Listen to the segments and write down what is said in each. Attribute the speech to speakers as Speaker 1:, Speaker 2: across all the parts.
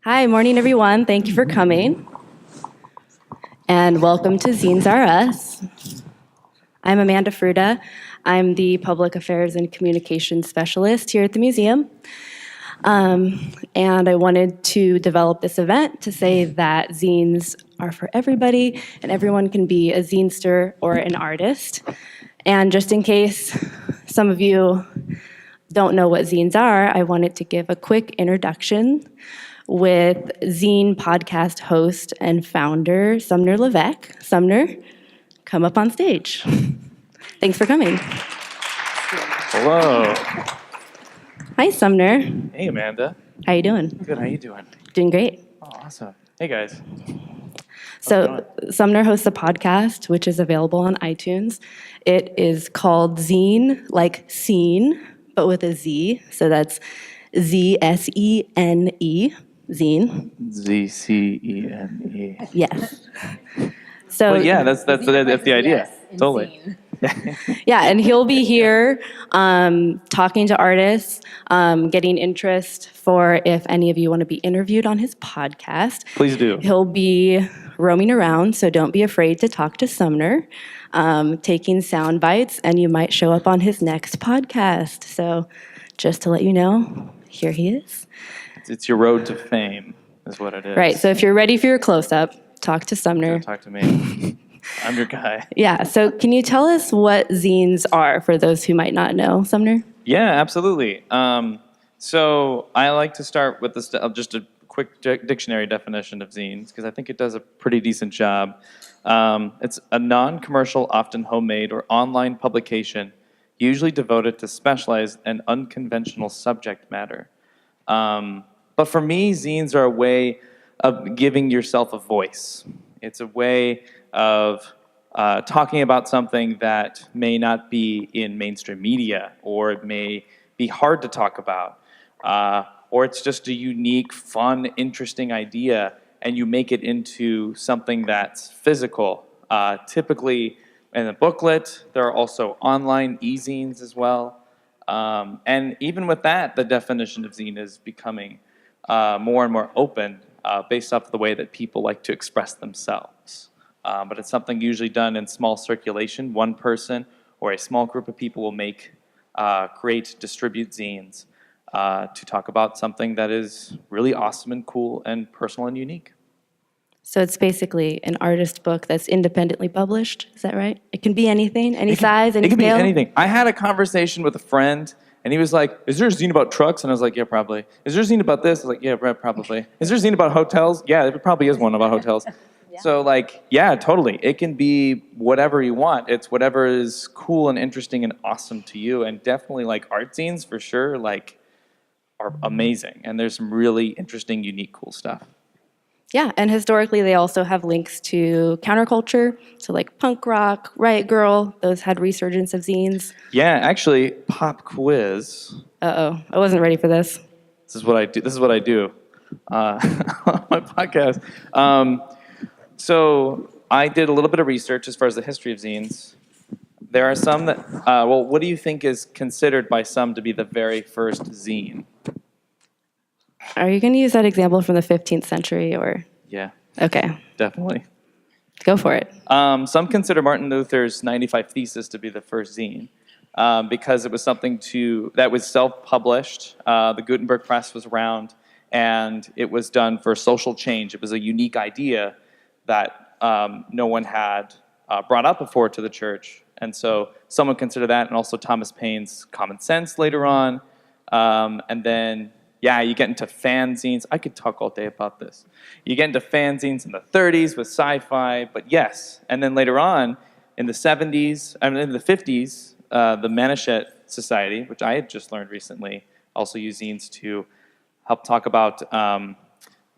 Speaker 1: Hi, morning everyone. Thank you for coming. And welcome to Zines Are Us. I'm Amanda Fruta. I'm the Public Affairs and Communications Specialist here at the museum. And I wanted to develop this event to say that zines are for everybody and everyone can be a zinester or an artist. And just in case some of you don't know what zines are, I wanted to give a quick introduction with zine podcast host and founder Sumner Levesque. Sumner, come up on stage. Thanks for coming.
Speaker 2: Hello.
Speaker 1: Hi, Sumner.
Speaker 2: Hey, Amanda.
Speaker 1: How you doing?
Speaker 2: Good. How you doing?
Speaker 1: Doing great.
Speaker 2: Oh, awesome. Hey, guys.
Speaker 1: So Sumner hosts a podcast, which is available on iTunes. It is called Zine, like scene, but with a Z. So that's Z-S-E-N-E, Zine.
Speaker 2: Z-C-E-N-E.
Speaker 1: Yes. So
Speaker 2: But yeah, that's the idea. Totally.
Speaker 1: yeah, and he'll be here talking to artists, getting interest for if any of you want to be interviewed on his podcast.
Speaker 2: Please do.
Speaker 1: He'll be roaming around, so don't be afraid to talk to Sumner, taking sound bites, and you might show up on his next podcast. So just to let you know, here he is.
Speaker 2: It's your road to fame, is what it is.
Speaker 1: Right, so if you're ready for your close-up, talk to Sumner.
Speaker 2: Talk to me. I'm your guy.
Speaker 1: Yeah, so can you tell us what zines are for those who might not know, Sumner?
Speaker 2: Yeah, absolutely. So I like to start with just a quick dictionary definition of zines, because I think it does a pretty decent job. It's a non-commercial, often homemade or online publication, usually devoted to specialized and unconventional subject matter. But for me, zines are a way of giving yourself a voice. It's a way of talking about something that may not be in mainstream media, or it may be hard to talk about, or it's just a unique, fun, interesting idea, and you make it into something that's physical. Typically in the booklet, there are also online e-zines as well. And even with that, the definition of zine is becoming more and more open based off the way that people like to express themselves. But it's something usually done in small circulation. One person or a small group of people will create, distribute zines to talk about something that is really awesome and cool and personal and unique.
Speaker 1: So it's basically an artist book that's independently published, is that right? It can be anything, any size, any
Speaker 2: scale? It can be anything. I had a conversation with a friend, and he was like, is there a zine about trucks? And I was like, yeah, probably. Is there a zine about this? I was like, yeah, probably. Is there a zine about hotels? Yeah, there probably is one about hotels. Yeah. So yeah, totally. It can be whatever you want. It's whatever is cool and interesting and awesome to you. And definitely art zines for sure, are amazing. And there's some really interesting, unique, cool stuff.
Speaker 1: Yeah, and historically they also have links to counterculture, so punk rock, Riot Girl, those had resurgence of zines.
Speaker 2: Yeah, actually, pop quiz.
Speaker 1: Uh-oh, I wasn't ready for this.
Speaker 2: This is what I do on my podcast. So I did a little bit of research as far as the history of zines. There are some that, what do you think is considered by some to be the very first zine?
Speaker 1: Are you going to use that example from the 15th century or?
Speaker 2: Yeah.
Speaker 1: Okay.
Speaker 2: Definitely.
Speaker 1: Go for it.
Speaker 2: Some consider Martin Luther's 95 Thesis to be the first zine because it was something that was self-published. The Gutenberg press was around, and it was done for social change. It was a unique idea that no one had brought up before to the church. And so some would consider that, and also Thomas Paine's Common Sense later on. And then, yeah, you get into fanzines. I could talk all day about this. You get into fanzines in the 30s with sci-fi, but yes. And then later on, in the 70s, in the 50s, the Manischewitz Society, which I had just learned recently, also used zines to help talk about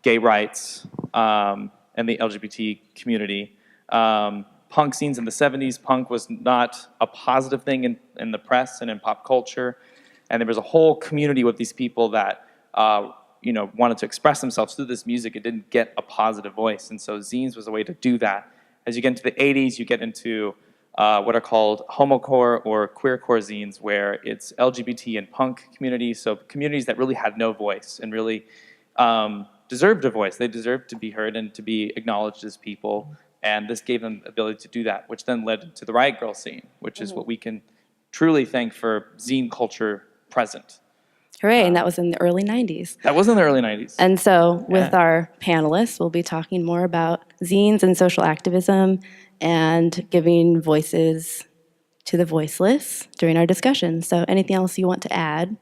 Speaker 2: gay rights and the LGBT community. Punk scenes in the 70s, punk was not a positive thing in the press and in pop culture. And there was a whole community with these people that wanted to express themselves through this music. It didn't get a positive voice. And so zines was a way to do that. As you get into the 80s, you get into what are called homocore or queercore zines, where it's LGBT and punk communities, so communities that really had no voice and really deserved a voice. They deserved to be heard and to be acknowledged as people. And this gave them the ability to do that, which then led to the Riot Girl scene, which is what we can truly thank for zine culture present.
Speaker 1: Hooray, and that was in the early 90s.
Speaker 2: That was in the early 90s.
Speaker 1: And so with our panelists, we'll be talking more about zines and social activism and giving voices to the voiceless during our discussion. So anything else you want to add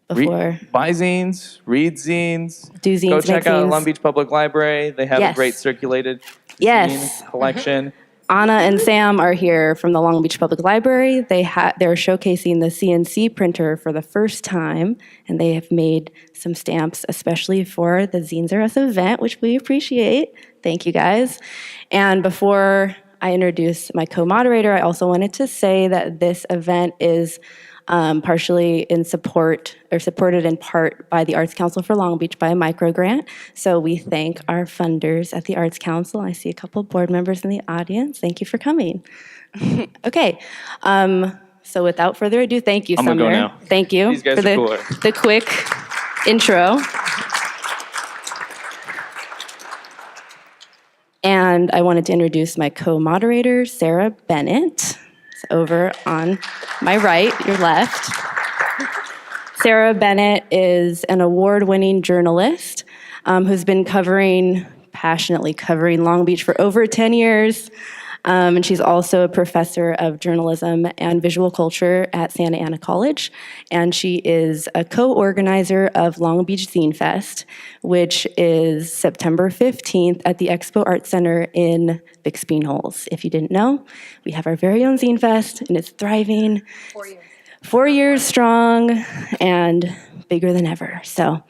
Speaker 1: before?
Speaker 2: Buy zines, read zines.
Speaker 1: Do zines,
Speaker 2: Go
Speaker 1: make
Speaker 2: check out
Speaker 1: zines.
Speaker 2: Long Beach Public Library. They have a
Speaker 1: Yes.
Speaker 2: great circulated
Speaker 1: Yes.
Speaker 2: zine collection.
Speaker 1: Anna and Sam are here from the Long Beach Public Library. They're showcasing the CNC printer for the first time, and they have made some stamps especially for the Zines Are Us event, which we appreciate. Thank you, guys. And before I introduce my co-moderator, I also wanted to say that this event is partially in support, or supported in part by the Arts Council for Long Beach by a micro grant. So we thank our funders at the Arts Council. I see a couple board members in the audience. Thank you for coming. Okay, so without further ado, thank you,
Speaker 2: I'm
Speaker 1: Sumner.
Speaker 2: gonna go now.
Speaker 1: Thank you
Speaker 2: These guys
Speaker 1: for
Speaker 2: are cooler.
Speaker 1: the quick intro. And I wanted to introduce my co-moderator, Sara Bennett. It's over on my right, your left. Sara Bennett is an award-winning journalist who's been passionately covering Long Beach for over 10 years. And she's also a professor of journalism and visual culture at Santa Ana College. And she is a co-organizer of Long Beach Zine Fest, which is September 15th at the Expo Art Center in Bixby Knolls. If you didn't know, we have our very own Zine Fest, and it's thriving.
Speaker 3: 4 years.
Speaker 1: 4 years strong and bigger than ever. So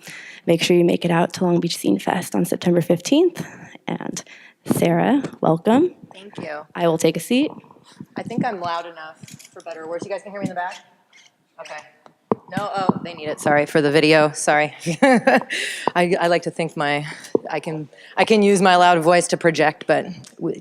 Speaker 1: make sure you make it out to Long Beach Zine Fest on September 15th. And Sara, welcome.
Speaker 3: Thank you.
Speaker 1: I will take a seat.
Speaker 3: I think I'm loud enough for better words. You guys can hear me in the back? Okay. No, oh, they need it. Sorry for the video. Sorry. I like to think I can use my loud voice to project, but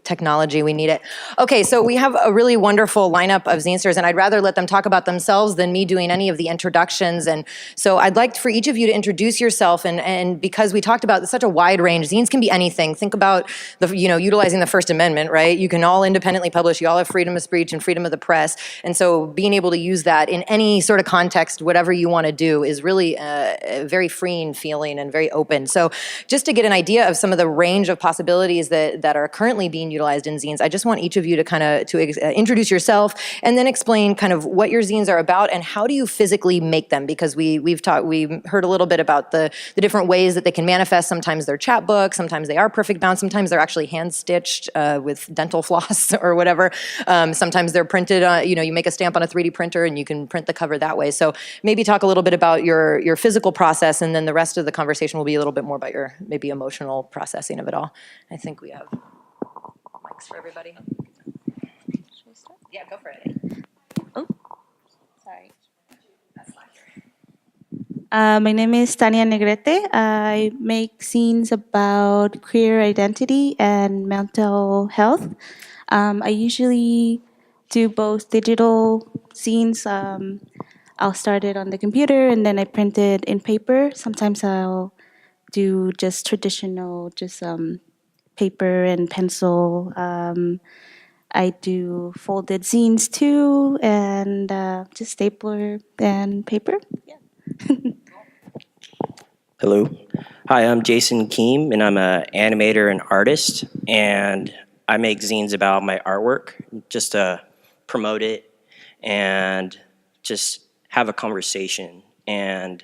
Speaker 3: technology, we need it. Okay, so we have a really wonderful lineup of zinesters, and I'd rather let them talk about themselves than me doing any of the introductions. And so I'd like for each of you to introduce yourself, and because we talked about such a wide range, zines can be anything. Think about utilizing the First Amendment, right? You can all independently publish. You all have freedom of speech and freedom of the press, and so being able to use that in any sort of context, whatever you want to do, is really a very freeing feeling and very open. So just to get an idea of some of the range of possibilities that are currently being utilized in zines, I just want each of you to kind of introduce yourself and then explain kind of what your zines are about and how do you physically make them, because we heard a little bit about the different ways that they can manifest. Sometimes they're chapbooks, sometimes they are perfect bound, sometimes they're actually hand stitched with dental floss or whatever. Sometimes they're printed, you make a stamp on a 3D printer and you can print the cover that way. So maybe talk a little bit about your physical process, and then the rest of the conversation will be a little bit more about your maybe emotional processing of it all. I think we have mics for everybody. Should we start? Yeah, go for it.
Speaker 4: Oh, sorry. My name is Tania Negrete. I make zines about queer identity and mental health. I usually do both digital zines. I'll start it on the computer and then I print it in paper. Sometimes I'll do just traditional, paper and pencil. I do folded zines too, and just stapler and paper. Yeah.
Speaker 5: Hello. Hi, I'm Jason Keene, and I'm an animator and artist, and I make zines about my artwork just to promote it and just have a conversation. And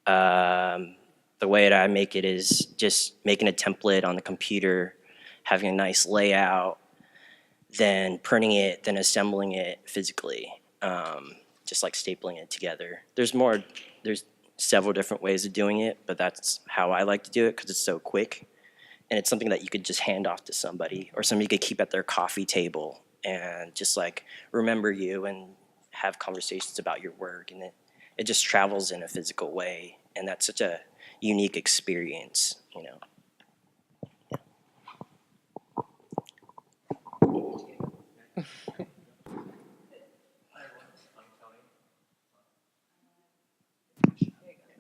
Speaker 5: the way that I make it is just making a template on the computer, having a nice layout, then printing it, then assembling it physically, just like stapling it together. There's several different ways of doing it, but that's how I like to do it because it's so quick. And it's something that you could just hand off to somebody, or somebody could keep at their coffee table and just like remember you and have conversations about your work. And it just travels in a physical way. And that's such a unique experience,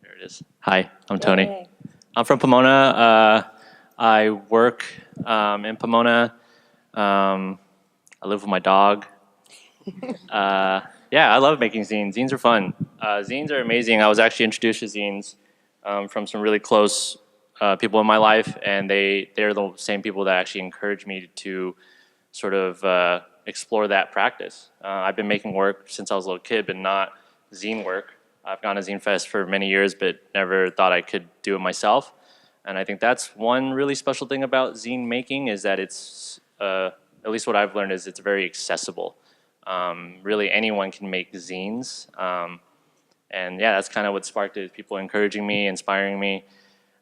Speaker 2: There it is. Hi, I'm Tony.
Speaker 6: I'm from Pomona. I work in Pomona. I live with my dog. Yeah, I love making zines. Zines are fun. Zines are amazing. I was actually introduced to zines from some really close people in my life, and they're the same people that actually encouraged me to sort of explore that practice. I've been making work since I was a little kid, but not zine work. I've gone to Zine Fest for many years, but never thought I could do it myself. And I think that's one really special thing about zine making is that it's, at least what I've learned is it's very accessible. Really anyone can make zines. And yeah, that's kind of what sparked it, people encouraging me, inspiring me,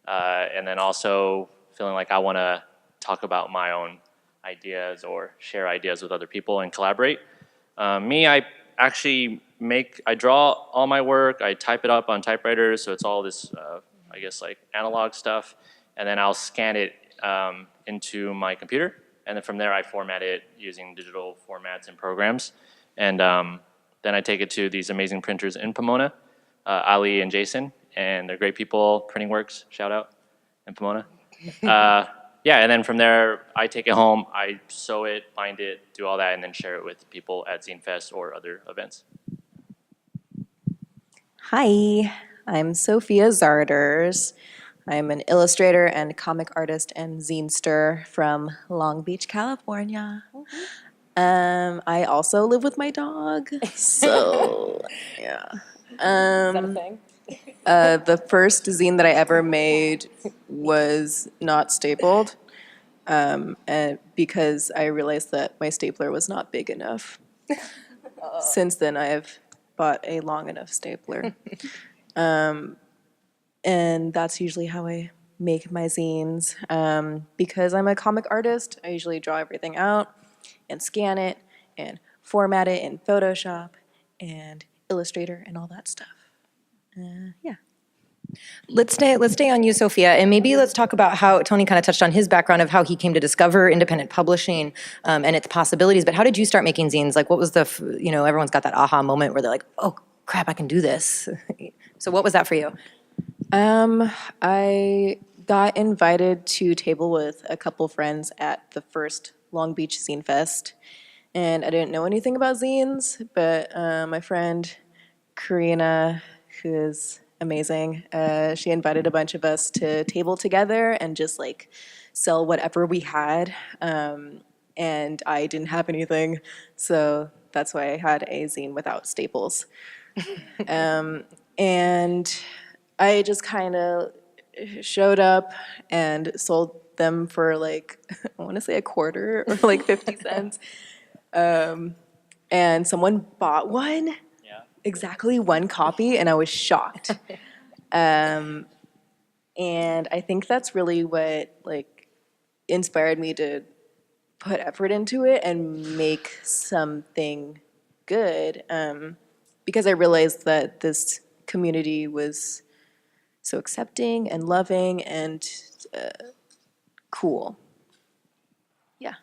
Speaker 6: and then also feeling like I want to talk about my own ideas or share ideas with other people and collaborate. I actually I draw all my work, I type it up on typewriters, so it's all this, I guess like analog stuff, and then I'll scan it into my computer, and then from there I format it using digital formats and programs, and then I take it to these amazing printers in Pomona, Ali and Jason, and they're great people, Printing Works, shout out, in Pomona. Yeah, and then from there, I take it home, I sew it, bind it, do all that, and then share it with people at Zine Fest or other events.
Speaker 7: Hi, I'm Sophia Zarders. I'm an illustrator and comic artist and zinester from Long Beach, California. I also live with my dog, so yeah.
Speaker 3: Is that a thing?
Speaker 7: The first zine that I ever made was not stapled, and because I realized that my stapler was not big enough. Since then, I have bought a long enough stapler. And that's usually how I make my zines. Because I'm a comic artist, I usually draw everything out and scan it and format it in Photoshop and Illustrator and all that stuff. Yeah.
Speaker 3: Let's stay on you, Sophia, and maybe let's talk about how Tony kind of touched on his background of how he came to discover independent publishing and its possibilities. But how did you start making zines? Like, what was everyone's got that aha moment where they're like, oh crap, I can do this. So what was that for you?
Speaker 7: I got invited to table with a couple friends at the first Long Beach Zine Fest, and I didn't know anything about zines, but my friend Karina, who is amazing, she invited a bunch of us to table together and just like sell whatever we had, and I didn't have anything, so that's why I had a zine without staples. And I just kind of showed up and sold them for like, I want to say a quarter or like 50 cents. And someone bought one, exactly one copy, and I was shocked. And I think that's really what like inspired me to put effort into it and make something good. Because I realized that this community was so accepting and loving and cool. Yeah.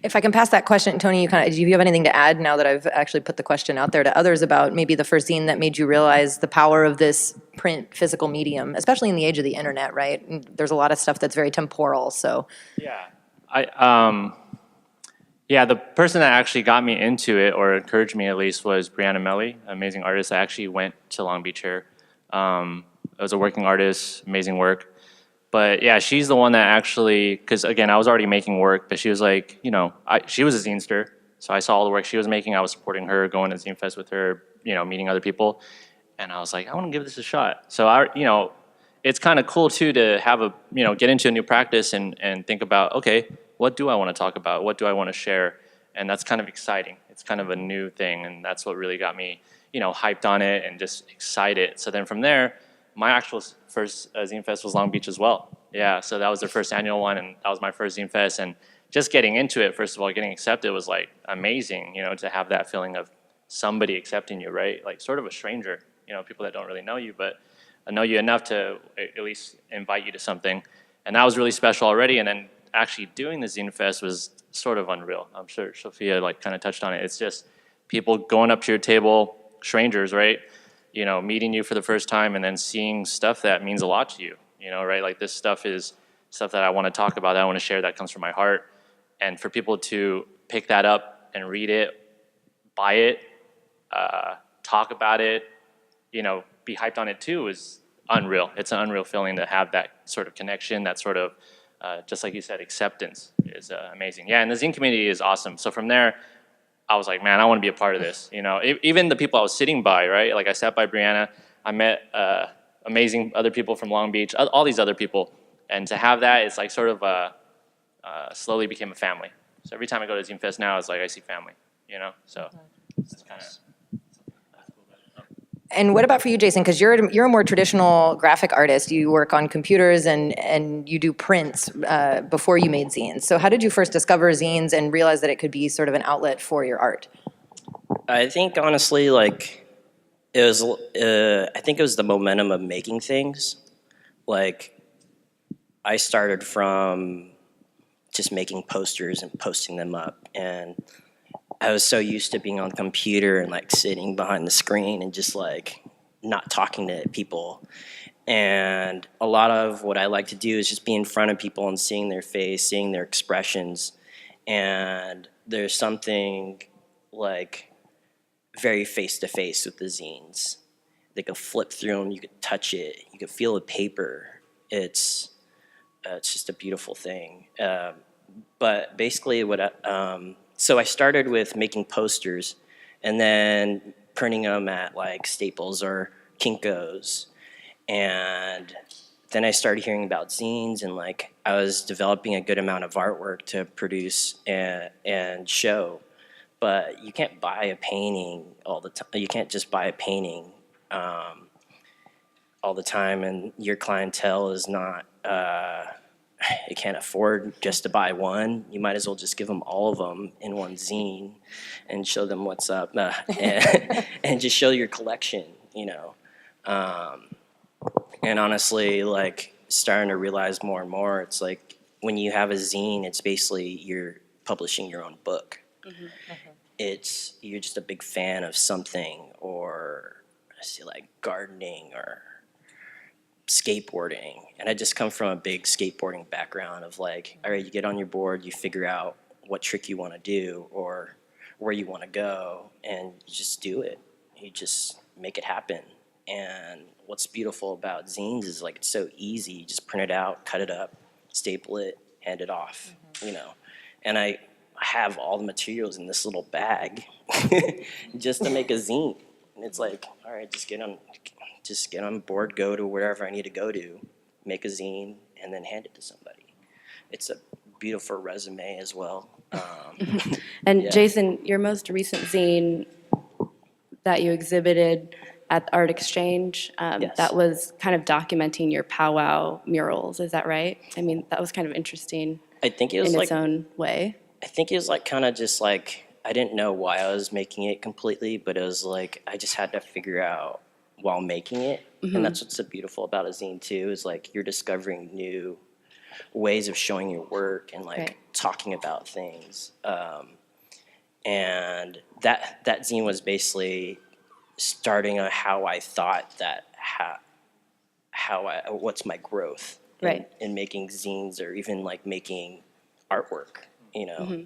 Speaker 3: If I can pass that question, Tony, do you have anything to add now that I've actually put the question out there to others about maybe the first zine that made you realize the power of this print physical medium, especially in the age of the internet, right? And there's a lot of stuff that's very temporal, so.
Speaker 6: Yeah, the person that actually got me into it, or encouraged me at least, was Brianna Melly, amazing artist. I actually went to Long Beach here. I was a working artist, amazing work. But yeah, she's the one that actually, because again, I was already making work, but she was like, she was a zinester, so I saw all the work she was making. I was supporting her, going to Zine Fest with her, meeting other people. And I was like, I want to give this a shot. So it's kind of cool too to have get into a new practice and think about, okay, what do I want to talk about? What do I want to share? And that's kind of exciting. It's kind of a new thing, and that's what really got me, hyped on it and just excited. So then from there, my actual first Zine Fest was Long Beach as well. Yeah, so that was their first annual one, and that was my first Zine Fest. And just getting into it, first of all, getting accepted was like amazing, to have that feeling of somebody accepting you, right? Like sort of a stranger, people that don't really know you, but know you enough to at least invite you to something. And that was really special already. And then actually doing the Zine Fest was sort of unreal. I'm sure Sophia kind of touched on it. It's just people going up to your table, strangers, right? Meeting you for the first time and then seeing stuff that means a lot to you. right? Like this stuff is stuff that I want to talk about, that I want to share, that comes from my heart. And for people to pick that up and read it, buy it, talk about it, be hyped on it too is unreal. It's an unreal feeling to have that sort of connection, that sort of, just like you said, acceptance is amazing. Yeah, and the zine community is awesome. So from there, I was like, man, I want to be a part of this. Even the people I was sitting by, right? Like I sat by Brianna, I met amazing other people from Long Beach, all these other people. And to have that, it's like sort of slowly became a family. So every time I go to Zine Fest now, it's like I see family, So it's kind of.
Speaker 3: And what about for you, Jason? Because you're a more traditional graphic artist. You work on computers and you do prints before you made zines. So how did you first discover zines and realize that it could be sort of an outlet for your art?
Speaker 5: I think honestly, like, it was, I think it was the momentum of making things. Like, I started from just making posters and posting them up, and I was so used to being on the computer and like sitting behind the screen and just like not talking to people. And a lot of what I like to do is just be in front of people and seeing their face, seeing their expressions. And there's something like very face-to-face with the zines. They could flip through them, you could touch it, you could feel the paper. It's just a beautiful thing. But basically so I started with making posters and then printing them at like Staples or Kinko's. And then I started hearing about zines, and like I was developing a good amount of artwork to produce and show. But you can't buy a painting all the time. You can't just buy a painting all the time, and your clientele is not, you can't afford just to buy one. You might as well just give them all of them in one zine and show them what's up, and just show your collection, And honestly, like, starting to realize more and more, it's like when you have a zine, it's basically you're publishing your own book. Mm-hmm. You're just a big fan of something, or I see like gardening or skateboarding. And I just come from a big skateboarding background of like, all right, you get on your board, you figure out what trick you want to do or where you want to go, and you just do it. You just make it happen. And what's beautiful about zines is like it's so easy. You just print it out, cut it up, staple it, hand it off, And I have all the materials in this little bag just to make a zine. And it's like, all right, just get on board, go to wherever I need to go to, make a zine, and then hand it to somebody. It's a beautiful resume as well.
Speaker 1: And
Speaker 5: yeah.
Speaker 1: Jason, your most recent zine that you exhibited at the Art Exchange,
Speaker 5: Yes.
Speaker 1: that was kind of documenting your powwow murals, is that right? I mean, that was kind of interesting
Speaker 5: I think it was
Speaker 1: in
Speaker 5: like,
Speaker 1: its own way.
Speaker 5: I think it was like kind of just like, I didn't know why I was making it completely, but it was like I just had to figure out while making it. Mm-hmm. And that's what's so beautiful about a zine too, is like you're discovering new ways of showing your work and like
Speaker 1: right.
Speaker 5: talking about things. And that zine was basically starting on how I thought that what's my growth
Speaker 1: right.
Speaker 5: in making zines or even like making artwork, Mm-hmm.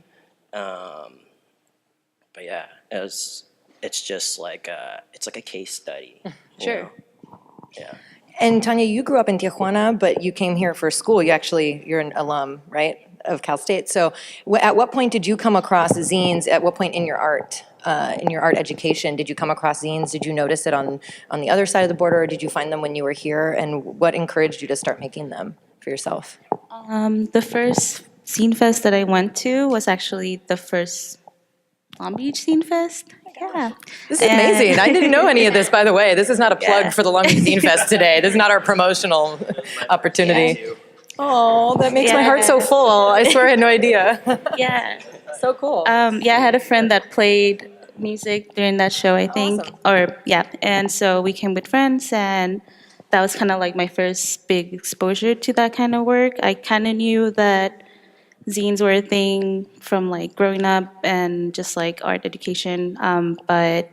Speaker 5: But yeah, it's just like it's like a case study.
Speaker 1: Sure.
Speaker 5: Yeah.
Speaker 3: And Tanya, you grew up in Tijuana, but you came here for school. You're an alum, right, of Cal State. So at what point did you come across zines? At what point in your art education, did you come across zines? Did you notice it on the other side of the border, or did you find them when you were here? And what encouraged you to start making them for yourself?
Speaker 4: The first Zine Fest that I went to was actually the first Long Beach Zine Fest. Yeah.
Speaker 3: This is amazing. I didn't know any of this, by the way. This is not a plug for the Long Beach Zine Fest today. This is not our promotional opportunity. Yeah. Oh, that makes my heart so full. I swear I had no idea.
Speaker 4: Yeah.
Speaker 3: So cool.
Speaker 4: I had a friend that played music during that show, I think.
Speaker 3: Awesome.
Speaker 4: And so we came with friends, and that was kind of like my first big exposure to that kind of work. I kind of knew that zines were a thing from like growing up and just like art education, but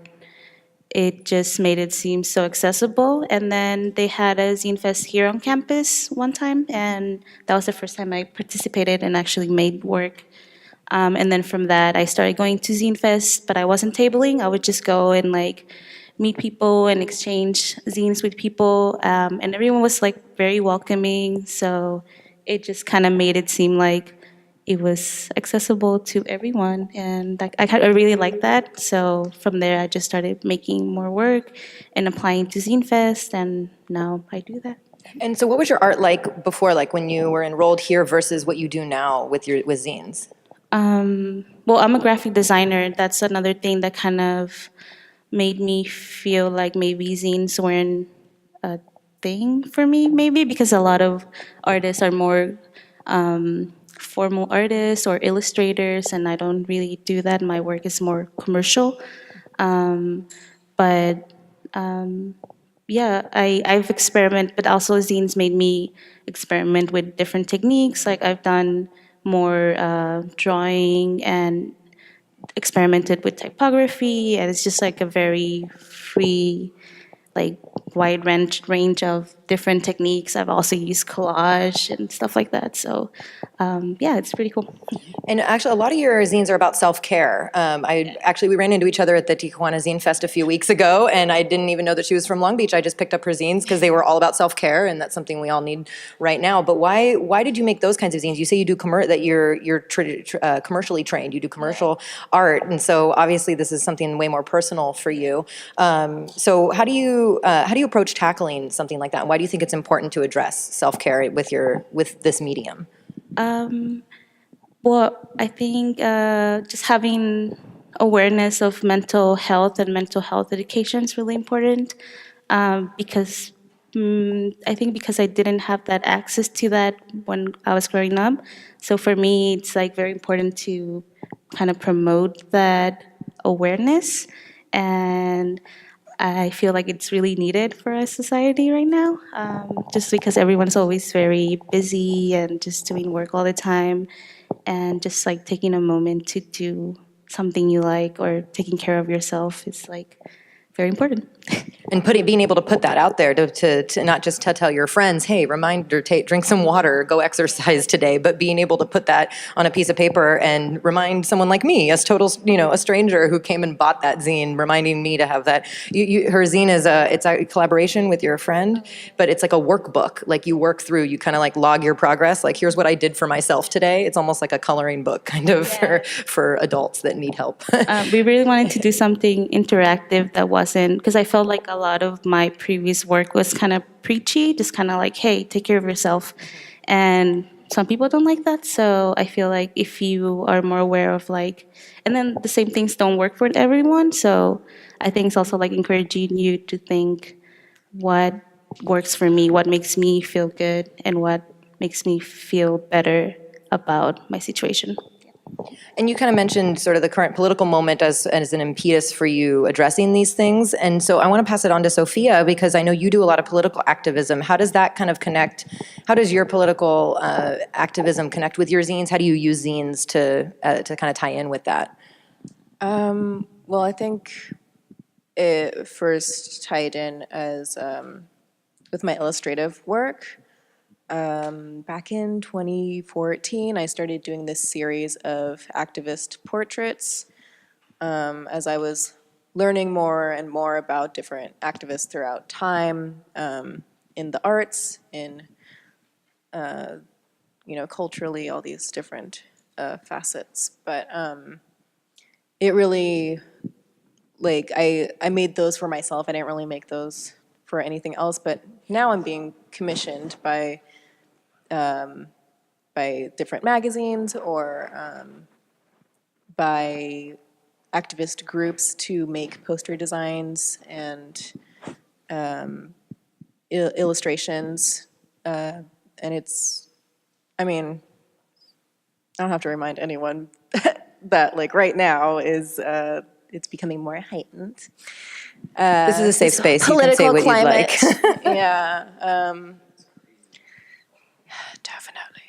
Speaker 4: it just made it seem so accessible. And then they had a Zine Fest here on campus one time, and that was the first time I participated and actually made work. And then from that, I started going to Zine Fest, but I wasn't tabling. I would just go and like meet people and exchange zines with people, and everyone was like very welcoming. So it just kind of made it seem like it was accessible to everyone, and I really liked that. So from there, I just started making more work and applying to Zine Fest, and now I do that.
Speaker 3: And so what was your art like before, like when you were enrolled here versus what you do now with zines?
Speaker 4: Well, I'm a graphic designer. That's another thing that kind of made me feel like maybe zines weren't a thing for me, maybe because a lot of artists are more formal artists or illustrators, and I don't really do that. My work is more commercial. But yeah, I've experimented, but also zines made me experiment with different techniques. Like I've done more drawing and experimented with typography, and it's just like a very free, like wide range of different techniques. I've also used collage and stuff like that. So yeah, it's pretty cool.
Speaker 3: And actually, a lot of your zines are about self-care. We ran into each other at the Tijuana Zine Fest a few weeks ago, and I didn't even know that she was from Long Beach. I just picked up her zines because they were all about self-care, and that's something we all need right now. But why did you make those kinds of zines? You say you do that you're commercially trained. You do commercial art, and so obviously this is something way more personal for you. So how do you approach tackling something like that? And why do you think it's important to address self-care with this medium?
Speaker 4: Well, I think just having awareness of mental health and mental health education is really important, because I think because I didn't have that access to that when I was growing up. So for me, it's like very important to kind of promote that awareness, and I feel like it's really needed for our society right now, just because everyone's always very busy and just doing work all the time, and just like taking a moment to do something you like or taking care of yourself is like very important.
Speaker 3: And being able to put that out there to not just to tell your friends, hey, reminder, drink some water, go exercise today, but being able to put that on a piece of paper and remind someone like me, a stranger who came and bought that zine, reminding me to have that. Her zine is it's a collaboration with your friend, but it's like a workbook. Like you work through, you kind of like log your progress. Like here's what I did for myself today. It's almost like a coloring book kind of for adults that need help.
Speaker 4: We really wanted to do something interactive that wasn't, because I felt like a lot of my previous work was kind of preachy, just kind of like, hey, take care of yourself. And some people don't like that. So I feel like if you are more aware of like, and then the same things don't work for everyone. So I think it's also like encouraging you to think what works for me, what makes me feel good, and what makes me feel better about my situation.
Speaker 3: And you kind of mentioned sort of the current political moment as an impetus for you addressing these things. And so I want to pass it on to Sophia, because I know you do a lot of political activism. How does that kind of connect? How does your political activism connect with your zines? How do you use zines to kind of tie in with that?
Speaker 7: Well, I think it first tied in as with my illustrative work. Back in 2014, I started doing this series of activist portraits as I was learning more and more about different activists throughout time, in the arts, in culturally, all these different facets. But it really, like, I made those for myself. I didn't really make those for anything else. But now I'm being commissioned by different magazines or by activist groups to make poster designs and illustrations. And it's, I mean, I don't have to remind anyone that like right now is, it's becoming more heightened.
Speaker 3: This is a safe space. You can say what you'd like.
Speaker 7: Yeah. Definitely.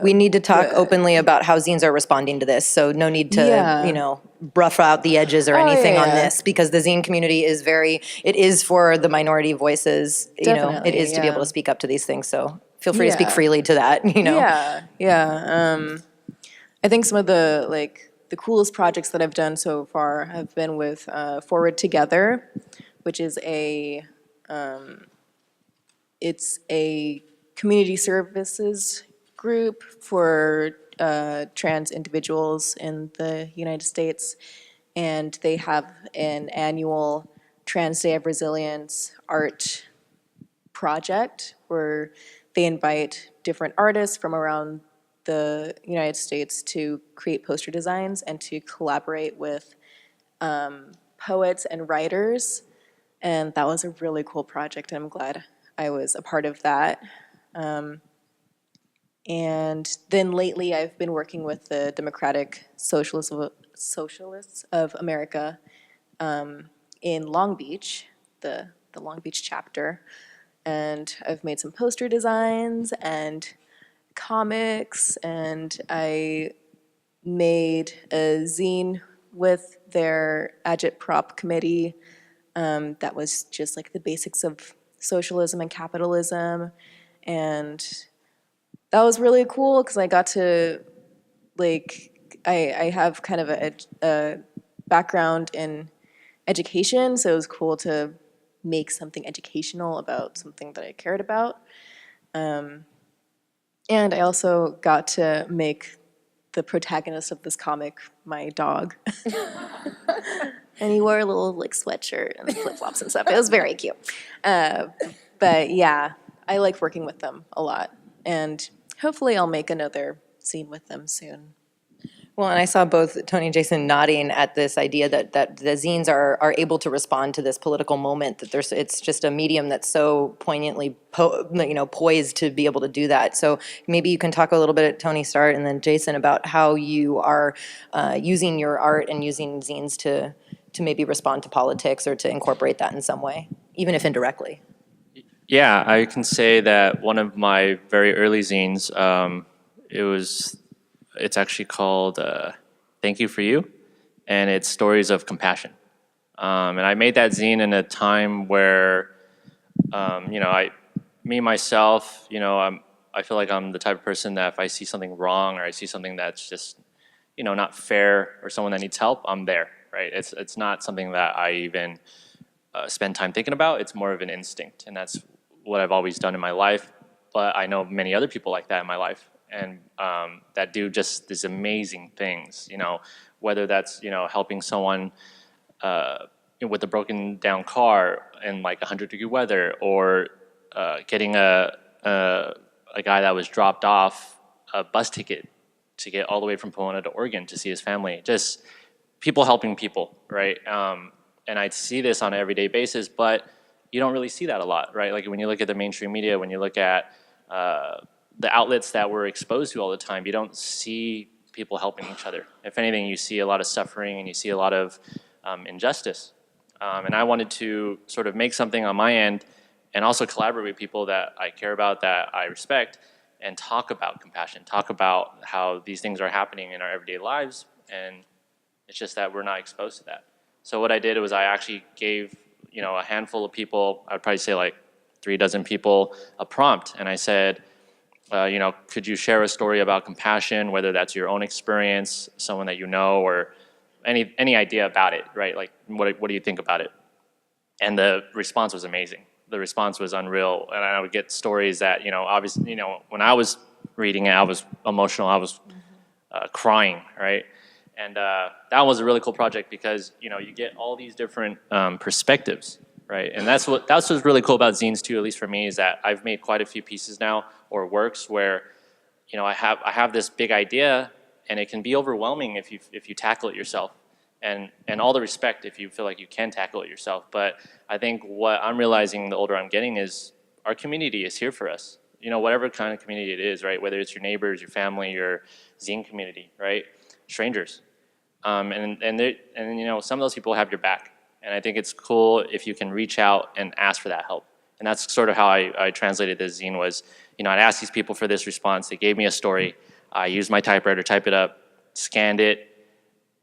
Speaker 3: We need to talk openly about how zines are responding to this, so no need to,
Speaker 7: Yeah.
Speaker 3: you know, rough out the edges or
Speaker 7: Oh,
Speaker 3: anything
Speaker 7: yeah,
Speaker 3: on
Speaker 7: yeah.
Speaker 3: this, because the zine community is it is for the minority voices, you know, it
Speaker 7: Definitely,
Speaker 3: is to be able
Speaker 7: yeah.
Speaker 3: to speak up to these things, so feel free to speak
Speaker 7: Yeah.
Speaker 3: freely to that, you know?
Speaker 7: Yeah. I think some of the coolest projects that I've done so far have been with Forward Together, which is it's a community services group for trans individuals in the United States, and they have an annual Trans Day of Resilience art project where they invite different artists from around the United States to create poster designs and to collaborate with poets and writers. And that was a really cool project, and I'm glad I was a part of that. And then lately, I've been working with the Democratic Socialists of America in Long Beach, the Long Beach chapter. And I've made some poster designs and comics, and I made a zine with their agitprop committee that was just like the basics of socialism and capitalism. And that was really cool because I got to, I have kind of a background in education, so it was cool to make something educational about something that I cared about. And I also got to make the protagonist of this comic my dog. And he wore a little like sweatshirt and flip flops and stuff. It was very cute. But yeah, I like working with them a lot, and hopefully I'll make another scene with them soon.
Speaker 3: Well, and I saw both Tony and Jason nodding at this idea that the zines are able to respond to this political moment, that it's just a medium that's so poignantly poised to be able to do that. So maybe you can talk a little bit, Tony, start, and then Jason, about how you are using your art and using zines to maybe respond to politics or to incorporate that in some way, even if indirectly.
Speaker 6: Yeah, I can say that one of my very early zines, it's actually called Thank You for You, and it's stories of compassion. And I made that zine in a time where, myself, I feel like I'm the type of person that if I see something wrong or I see something that's just, not fair or someone that needs help, I'm there, right? It's not something that I even spend time thinking about. It's more of an instinct, and that's what I've always done in my life. But I know many other people like that in my life, and that do just these amazing things. Whether that's helping someone with a broken down car in like 100-degree weather, or getting a guy that was dropped off a bus ticket to get all the way from Pomona to Oregon to see his family. Just people helping people, right? And I see this on an everyday basis, but you don't really see that a lot, right? Like when you look at the mainstream media, when you look at the outlets that we're exposed to all the time, you don't see people helping each other. If anything, you see a lot of suffering and you see a lot of injustice. And I wanted to sort of make something on my end and also collaborate with people that I care about, that I respect, and talk about compassion, talk about how these things are happening in our everyday lives, and it's just that we're not exposed to that. So what I did was I actually gave a handful of people, I'd probably say like 3 dozen people, a prompt, and I said, could you share a story about compassion, whether that's your own experience, someone that you know, or any idea about it, right? Like, what do you think about it? And the response was amazing. The response was unreal, and I would get stories that, obviously, when I was reading it, I was emotional, I was crying, right? And that was a really cool project because, you get all these different perspectives, right? And that's what's really cool about zines too, at least for me, is that I've made quite a few pieces now, or works, where, I have this big idea, and it can be overwhelming if you tackle it yourself. And all the respect if you feel like you can tackle it yourself. But I think what I'm realizing the older I'm getting is our community is here for us. Whatever kind of community it is, right? Whether it's your neighbors, your family, your zine community, right? Strangers. And some of those people have your back. And I think it's cool if you can reach out and ask for that help. And that's sort of how I translated this zine was, I'd ask these people for this response. They gave me a story. I used my typewriter, type it up, scanned it,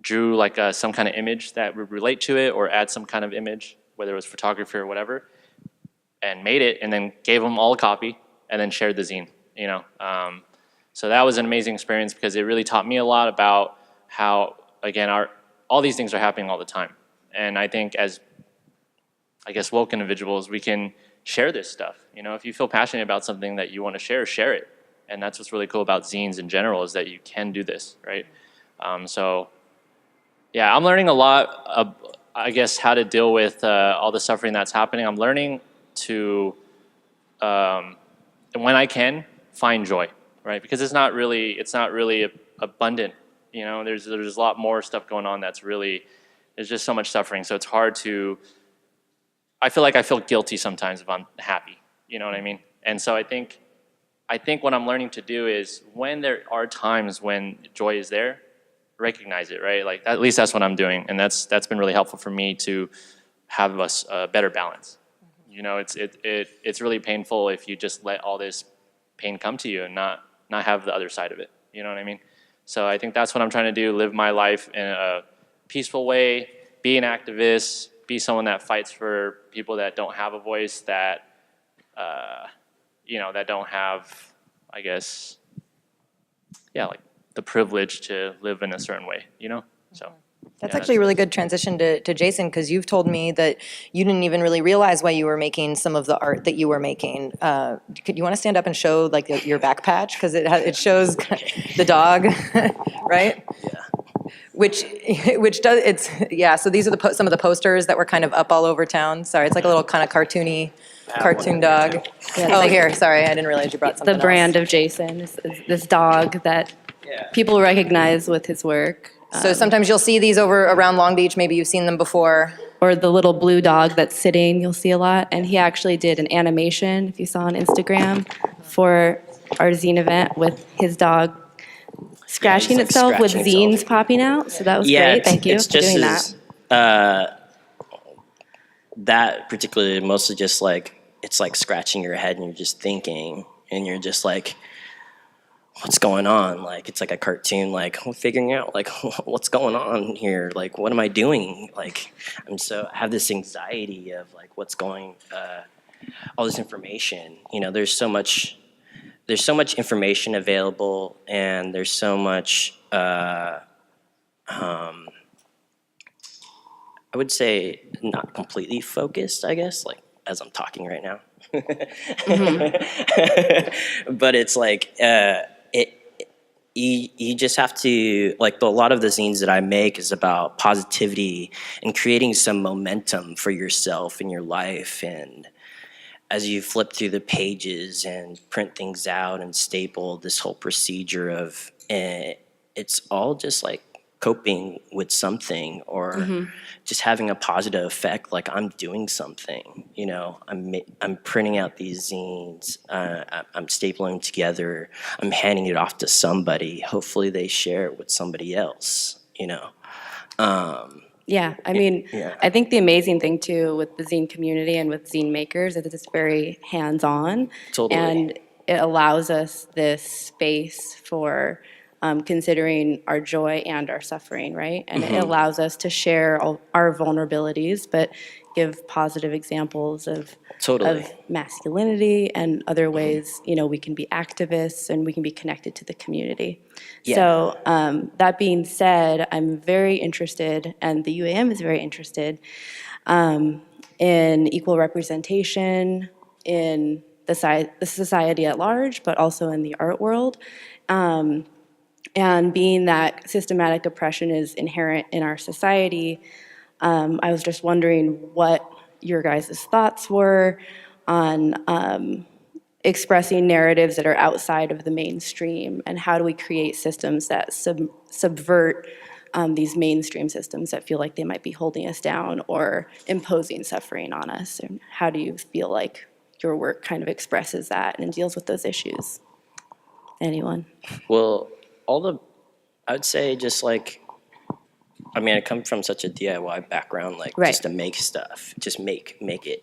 Speaker 6: drew like some kind of image that would relate to it or add some kind of image, whether it was photography or whatever, and made it, and then gave them all a copy, and then shared the zine, So that was an amazing experience because it really taught me a lot about how, again, all these things are happening all the time. And I think as, woke individuals, we can share this stuff. If you feel passionate about something that you want to share it. And that's what's really cool about zines in general is that you can do this, right? Yeah, I'm learning a lot of, how to deal with all the suffering that's happening. I'm learning to, when I can, find joy, right? Because it's not really abundant. There's a lot more stuff going on there's just so much suffering. So it's hard to, I feel guilty sometimes if I'm happy. You know what I mean? And so I think what I'm learning to do is when there are times when joy is there, recognize it, right? Like at least that's what I'm doing, and that's been really helpful for me to have a better balance. It's really painful if you just let all this pain come to you and not have the other side of it. You know what I mean? So I think that's what I'm trying to do: live my life in a peaceful way, be an activist, be someone that fights for people that don't have a voice, that that don't have, like the privilege to live in a certain way, So
Speaker 3: That's actually a really good transition to Jason, because you've told me that you didn't even really realize why you were making some of the art that you were making. Could you want to stand up and show like your back patch, because it shows the dog, right?
Speaker 5: Yeah.
Speaker 3: Which does So these are some of the posters that were kind of up all over town. Sorry, it's like a little kind of cartoon dog. Here, sorry, I didn't realize you brought something
Speaker 1: The brand of Jason is this dog that people recognize with his work.
Speaker 3: So sometimes you'll see these around Long Beach. Maybe you've seen them before.
Speaker 1: Or the little blue dog that's sitting, you'll see a lot. And he actually did an animation, if you saw on Instagram, for our zine event with his dog scratching
Speaker 5: like
Speaker 1: itself with
Speaker 5: scratching
Speaker 1: zines
Speaker 5: itself.
Speaker 1: popping out. So that was great. Thank you
Speaker 5: it's
Speaker 1: for
Speaker 5: just
Speaker 1: doing that.
Speaker 5: That particularly mostly just like, it's like scratching your head and you're just thinking and you're just like, what's going on? Like, it's like a cartoon, like figuring out like what's going on here? Like, what am I doing? Like, I have this anxiety of like, what's going, all this information, there's so much information available, and there's so much, I would say not completely focused, like as I'm talking right now. But it's like, you just have to, like, a lot of the zines that I make is about positivity and creating some momentum for yourself in your life. And as you flip through the pages and print things out and staple, this whole procedure of, it's all just like coping with something, or just having a positive effect, like I'm doing something, I'm printing out these zines, I'm stapling them together, I'm handing it off to somebody, hopefully they share it with somebody else,
Speaker 1: Yeah, I think the amazing thing too with the zine community and with zine makers is it's very hands-on.
Speaker 5: Totally.
Speaker 1: And it allows us this space for considering our joy and our suffering, right? And it allows us to share all our vulnerabilities, but give positive examples of masculinity and other ways, we can be activists and we can be connected to the community.
Speaker 5: Yeah.
Speaker 1: So that being said, I'm very interested, and the UAM is very interested, in equal representation in the society at large, but also in the art world. And being that systematic oppression is inherent in our society, I was just wondering what your guys' thoughts were on expressing narratives that are outside of the mainstream, and how do we create systems that subvert these mainstream systems that feel like they might be holding us down or imposing suffering on us. And how do you feel like your work kind of expresses that and deals with those issues? Anyone?
Speaker 5: Well, I would say just like, I come from such a DIY background, like just to make stuff, just make it.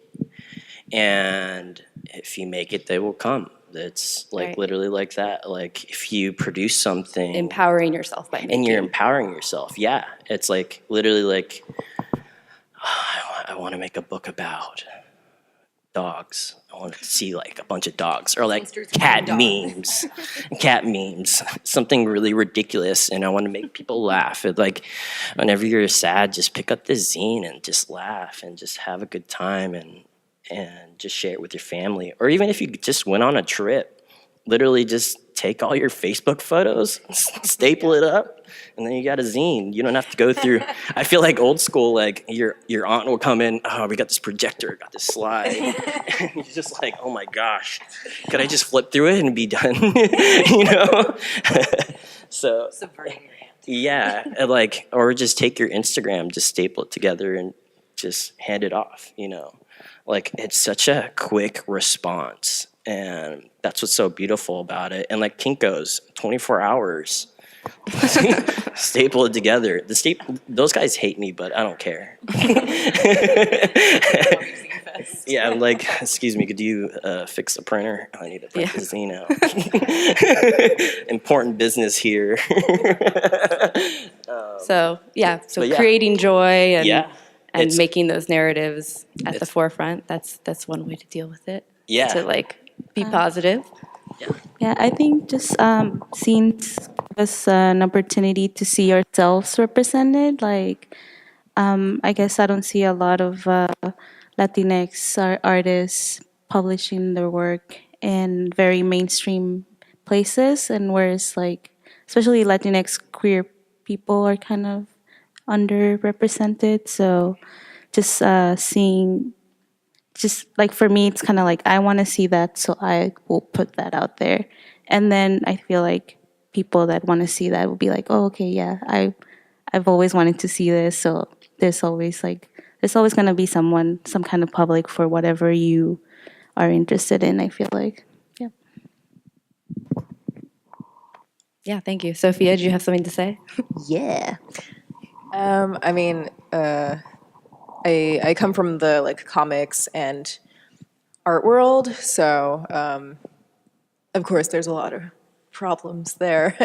Speaker 5: And if you make it, they will come. It's like
Speaker 1: Right.
Speaker 5: literally like that. Like if you produce something
Speaker 1: Empowering yourself by making.
Speaker 5: and you're empowering yourself, yeah. It's like literally like, I want to make a book about dogs. I want to see like a bunch of dogs or like cat memes, something really ridiculous. And I want to make people laugh. It's like whenever you're sad, just pick up this zine and just laugh and just have a good time and just share it with your family. Or even if you just went on a trip, literally just take all your Facebook photos, staple it up, and then you got a zine. You don't have to go through. I feel like old school, like your aunt will come in, oh, we got this projector, got this slide. And you're just like, oh my gosh, could I just flip through it and be done? You know? So,
Speaker 3: Subverting your hand.
Speaker 5: yeah, and like, or just take your Instagram, just staple it together and just hand it off, you know? Like, it's such a quick response. And that's what's so beautiful about it. And like Kinko's, 24 hours, staple it together. Those guys hate me, but I don't care. Yeah, I'm like, excuse me, could you fix the printer? I need to print the zine out. Important business here.
Speaker 1: So yeah, so
Speaker 5: but yeah.
Speaker 1: creating joy and
Speaker 5: Yeah,
Speaker 1: and
Speaker 5: it's-
Speaker 1: making those narratives at the forefront. That's one way to deal with it.
Speaker 5: Yeah.
Speaker 1: To like be positive.
Speaker 4: Yeah, I think just scenes give us an opportunity to see ourselves represented. Like, I guess I don't see a lot of Latinx artists publishing their work in very mainstream places, and whereas like, especially Latinx queer people are kind of underrepresented. So, just seeing just like for me, it's kind of like I want to see that, so I will put that out there. And then I feel like people that want to see that will be like, oh, okay, yeah, I've always wanted to see this. So there's always going to be some kind of public for whatever you are interested in. I feel like, yeah.
Speaker 1: Yeah, thank you. Sophia, do you have something to say?
Speaker 7: Yeah. I mean, I come from the like comics and art world, so of course there's a lot of problems there.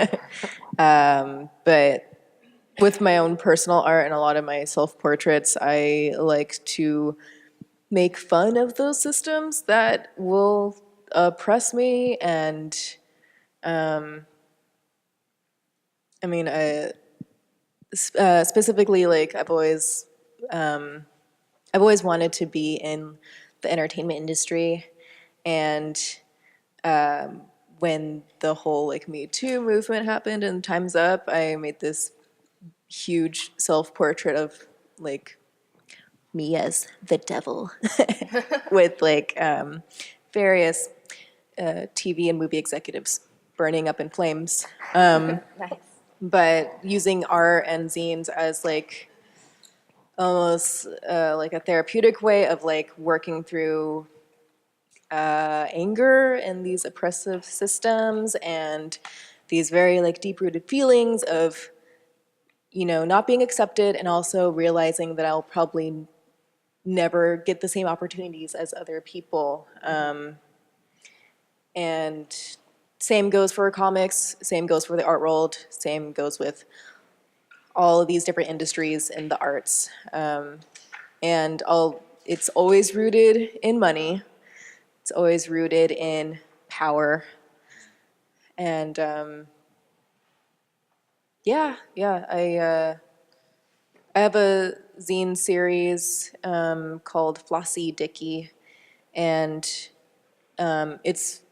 Speaker 7: But with my own personal art and a lot of my self-portraits, I like to make fun of those systems that will oppress me, and I mean, specifically, like I've always wanted to be in the entertainment industry, and when the whole like Me Too movement happened and Time's Up, I made this huge self-portrait of like me as the devil with like various TV and movie executives burning up in flames. But using art and zines as like almost like a therapeutic way of like working through anger and these oppressive systems and these very like deep-rooted feelings of, you know, not being accepted, and also realizing that I'll probably never get the same opportunities as other people. And same goes for comics, same goes for the art world, same goes with all of these different industries in the arts. And it's always rooted in money. It's always rooted in power. And I have a zine series called Flossie Dicky, and it's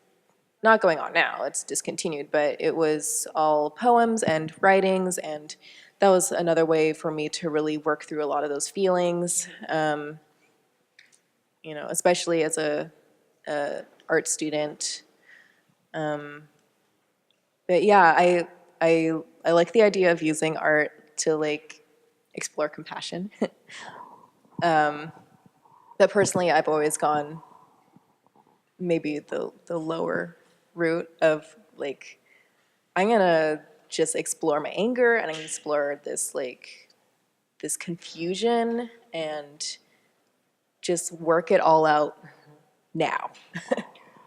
Speaker 7: not going on now, it's discontinued, but it was all poems and writings, and that was another way for me to really work through a lot of those feelings, you know, especially as a art student. But yeah, I like the idea of using art to like explore compassion. But personally, I've always gone maybe the lower route of like, I'm gonna just explore my anger, and I'm gonna explore this like this confusion and just work it all out now.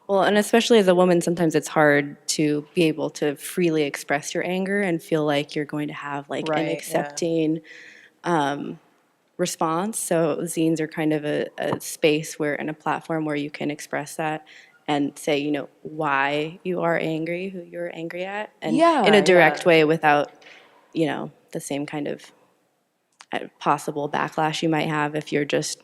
Speaker 1: Well, and especially as a woman, sometimes it's hard to be able to freely express your anger and feel like you're going to have like
Speaker 7: Right,
Speaker 1: an
Speaker 7: yeah.
Speaker 1: accepting response. So zines are kind of a space where, and a platform where you can express that and say, you know, why you are angry, who you're angry at, and in a direct
Speaker 7: Yeah.
Speaker 1: way without, you know, the same kind of possible backlash you might have if you're just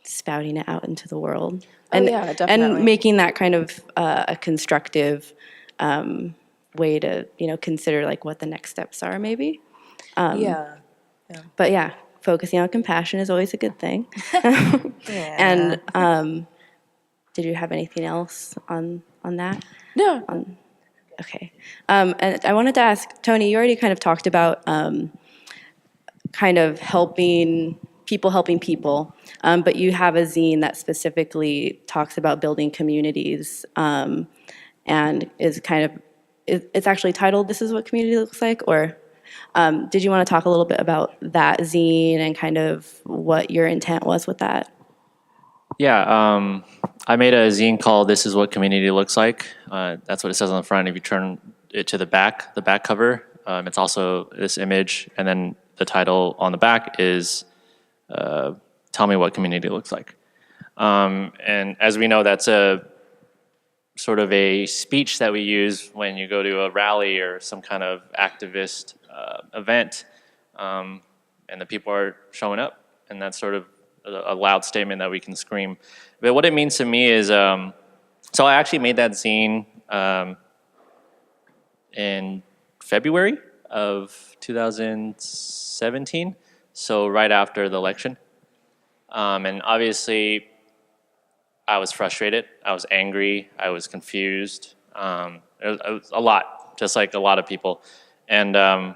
Speaker 1: spouting it out into the world.
Speaker 7: Oh,
Speaker 1: And,
Speaker 7: yeah, definitely.
Speaker 1: and making that kind of a constructive way to, you know, consider like what the next steps are maybe.
Speaker 7: Yeah.
Speaker 1: But yeah, focusing on compassion is always a good thing.
Speaker 7: Yeah.
Speaker 1: And did you have anything else on that?
Speaker 7: No.
Speaker 1: Okay. And I wanted to ask, Tony, you already kind of talked about kind of helping people, but you have a zine that specifically talks about building communities and is kind of, it's actually titled, This Is What Community Looks Like, or did you want to talk a little bit about that zine and kind of what your intent was with that?
Speaker 6: Yeah, I made a zine called "This Is What Community Looks Like." That's what it says on the front. If you turn it to the back cover, it's also this image, and then the title on the back is "Tell Me What Community Looks Like." And as we know, that's a sort of a speech that we use when you go to a rally or some kind of activist event, and the people are showing up, and that's sort of a loud statement that we can scream. But what it means to me is, so I actually made that zine in February of 2017, so right after the election. And obviously, I was frustrated, I was angry, I was confused. It was a lot, just like a lot of people. And I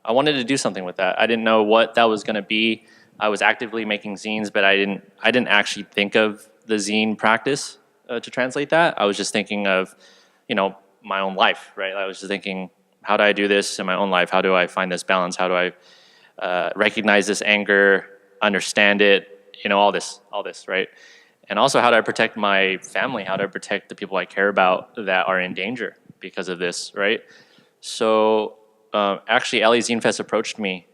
Speaker 6: wanted to do something with that. I didn't know what that was gonna be. I was actively making zines, but I didn't actually think of the zine practice to translate that. I was just thinking of, you know, my own life, right? I was just thinking, how do I do this in my own life? How do I find this balance? How do I recognize this anger, understand it, you know, all this, right? And also, how do I protect my family? How do I protect the people I care about that are in danger because of this, right? So actually, LA Zine Fest approached me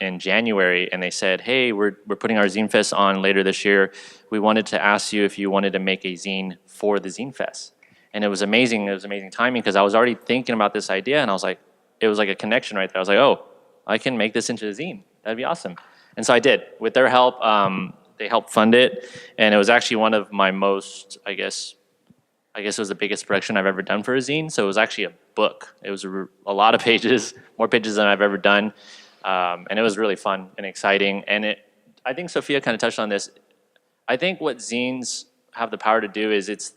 Speaker 6: in January, and they said, hey, we're putting our Zine Fest on later this year. We wanted to ask you if you wanted to make a zine for the Zine Fest. And it was amazing. It was amazing timing because I was already thinking about this idea, and I was like, it was like a connection right there. I was like, oh, I can make this into a zine. That'd be awesome. And so I did. With their help, they helped fund it, and it was actually one of my most, I guess it was the biggest production I've ever done for a zine. So it was actually a book. It was a lot of pages, more pages than I've ever done. And it was really fun and exciting. And I think Sophia kind of touched on this. I think what zines have the power to do is it's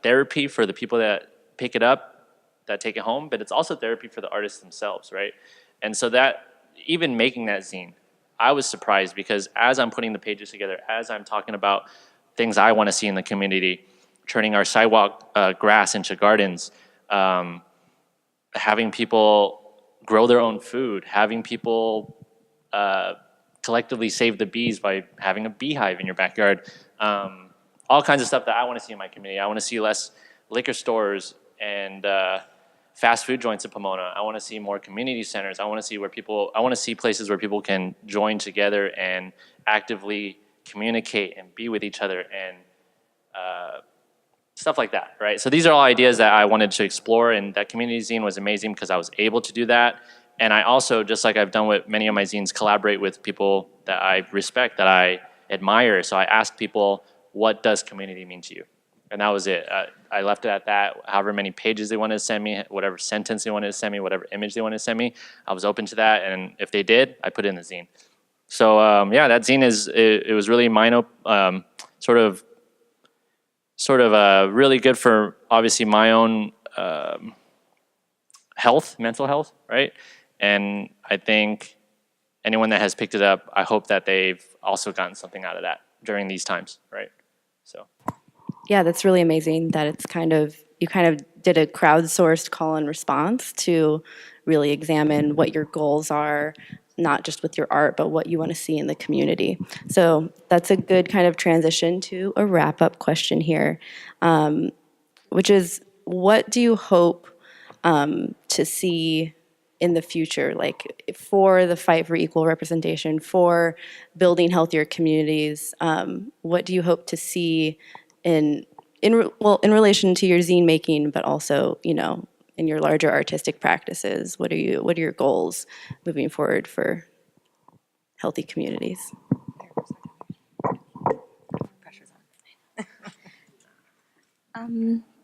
Speaker 6: therapy for the people that pick it up, that take it home, but it's also therapy for the artists themselves, right? And so that, even making that zine, I was surprised because as I'm putting the pages together, as I'm talking about things I want to see in the community, turning our sidewalk grass into gardens, having people grow their own food, having people collectively save the bees by having a beehive in your backyard, all kinds of stuff that I want to see in my community. I want to see less liquor stores and fast food joints in Pomona. I want to see more community centers. I want to see places where people can join together and actively communicate and be with each other and stuff like that, right? So these are all ideas that I wanted to explore, and that community zine was amazing because I was able to do that. And I also, just like I've done with many of my zines, collaborate with people that I respect, that I admire. So I asked people, what does community mean to you? And that was it. I left it at that. However many pages they wanted to send me, whatever sentence they wanted to send me, whatever image they wanted to send me, I was open to that. And if they did, I put it in the zine. So yeah, that zine it was really sort of really good for obviously my own health, mental health, right? And I think anyone that has picked it up, I hope that they've also gotten something out of that during these times, right? So.
Speaker 1: Yeah, that's really amazing that you kind of did a crowdsourced call and response to really examine what your goals are not just with your art, but what you want to see in the community. So that's a good kind of transition to a wrap-up question here, which is, what do you hope to see in the future, like for the fight for equal representation, for building healthier communities? What do you hope to see in relation to your zine making, but also, in your larger artistic practices? What are your goals moving forward for healthy communities?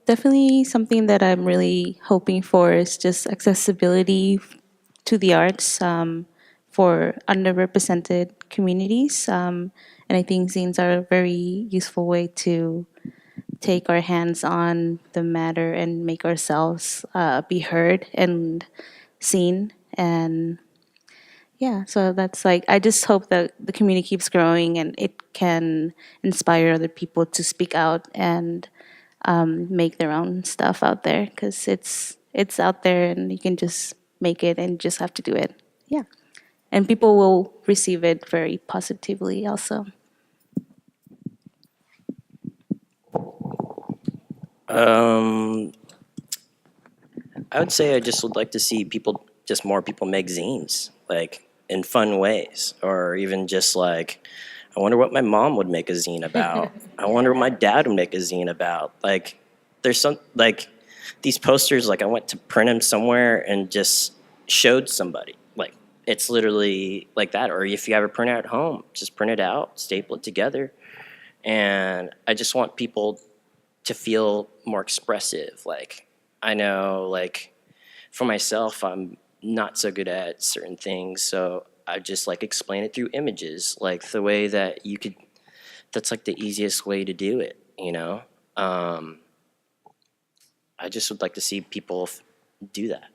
Speaker 4: Definitely something that I'm really hoping for is just accessibility to the arts for underrepresented communities. And I think zines are a very useful way to take our hands on the matter and make ourselves be heard and seen. And yeah, so that's like, I just hope that the community keeps growing and it can inspire other people to speak out and make their own stuff out there, because it's out there and you can just make it and just have to do it. Yeah, and people will receive it very positively also.
Speaker 5: I would say I just would like to see more people make zines, like in fun ways, or even just like, I wonder what my mom would make a zine about. I wonder what my dad would make a zine about. Like, there's some, like, these posters, like I went to print them somewhere and just showed somebody. Like, it's literally like that. Or if you have a printer at home, just print it out, staple it together. And I just want people to feel more expressive. Like, I know, like, for myself, I'm not so good at certain things, so I just like explain it through images, like the way that you could, that's like the easiest way to do it, you know? I just would like to see people do that.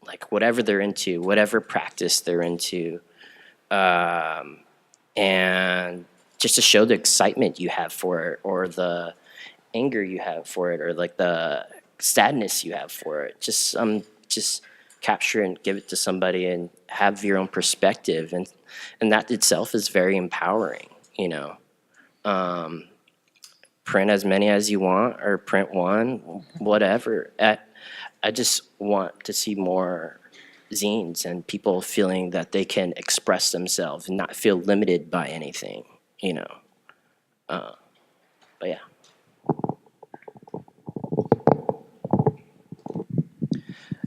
Speaker 5: Like whatever they're into, whatever practice they're into, and just to show the excitement you have for it, or the anger you have for it, or like the sadness you have for it. Just capture and give it to somebody and have your own perspective, and that itself is very empowering, you know. Print as many as you want, or print one, whatever. I just want to see more zines and people feeling that they can express themselves and not feel limited by anything, you know. But yeah.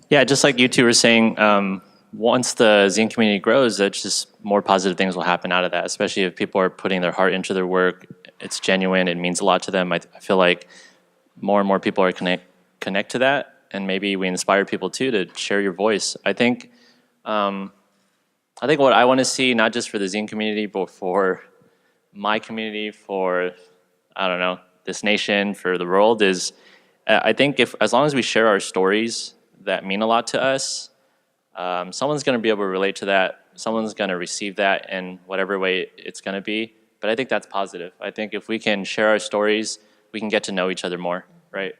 Speaker 6: Yeah, just like you two were saying, once the zine community grows, that's just more positive things will happen out of that, especially if people are putting their heart into their work. It's genuine, it means a lot to them. I feel like more and more people are connect to that, and maybe we inspire people too to share your voice. I think what I want to see, not just for the zine community, but for my community, for, I don't know, this nation, for the world, is I think as long as we share our stories that mean a lot to us, someone's going to be able to relate to that. Someone's going to receive that in whatever way it's going to be. But I think that's positive. I think if we can share our stories, we can get to know each other more, right?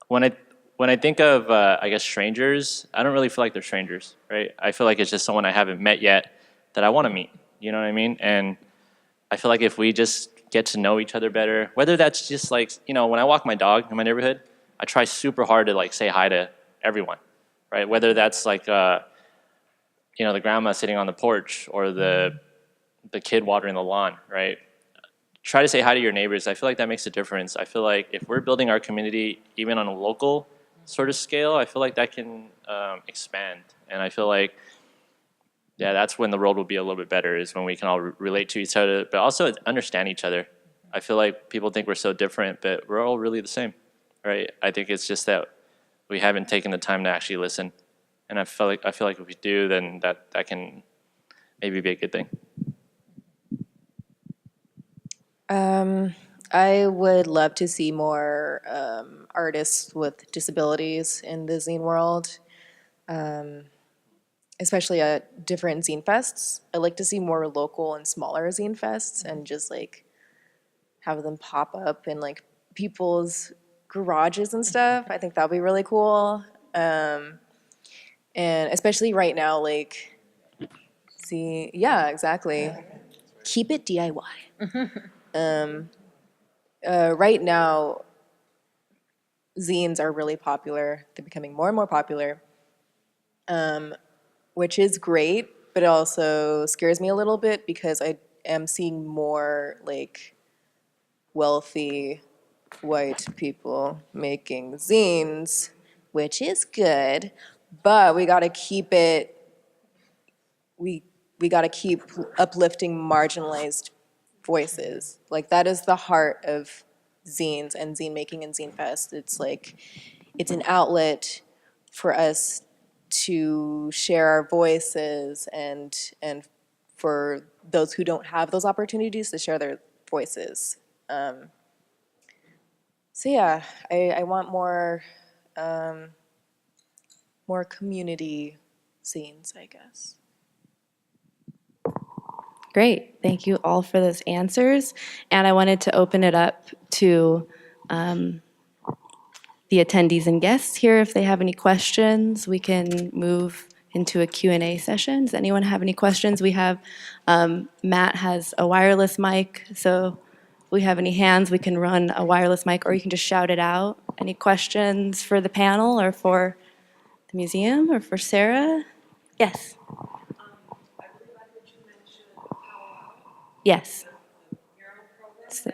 Speaker 6: When I think of, I guess, strangers, I don't really feel like they're strangers, right? I feel like it's just someone I haven't met yet that I want to meet, you know what I mean? And I feel like if we just get to know each other better, whether that's just like, when I walk my dog in my neighborhood, I try super hard to like say hi to everyone, right? Whether that's like, the grandma sitting on the porch or the kid watering the lawn, right? Try to say hi to your neighbors. I feel like that makes a difference. I feel like if we're building our community, even on a local sort of scale, I feel like that can expand. And I feel like, yeah, that's when the world will be a little bit better, is when we can all relate to each other, but also understand each other. I feel like people think we're so different, but we're all really the same, right? I think it's just that we haven't taken the time to actually listen. And I feel like if we do, then that can maybe be a good thing.
Speaker 7: I would love to see more artists with disabilities in the zine world, especially at different zine fests. I'd like to see more local and smaller zine fests and just like have them pop up in like people's garages and stuff. I think that would be really cool. And especially right now, like, see, yeah, exactly. Keep it DIY. Right now, zines are really popular. They're becoming more and more popular, which is great, but it also scares me a little bit because I am seeing more like wealthy white people making zines, which is good, but we got to keep it. We got to keep uplifting marginalized voices. Like that is the heart of zines and zine making and Zine Fest. It's like it's an outlet for us to share our voices and for those who don't have those opportunities to share their voices. So yeah, I want more community scenes, I guess.
Speaker 1: Great. Thank you all for those answers. And I wanted to open it up to the attendees and guests here. If they have any questions, we can move into a Q&A session. Does anyone have any questions? We have, Matt has a wireless mic, so if we have any hands, we can run a wireless mic, or you can just shout it out. Any questions for the panel or for the museum or for Sarah? Yes. Yes. So-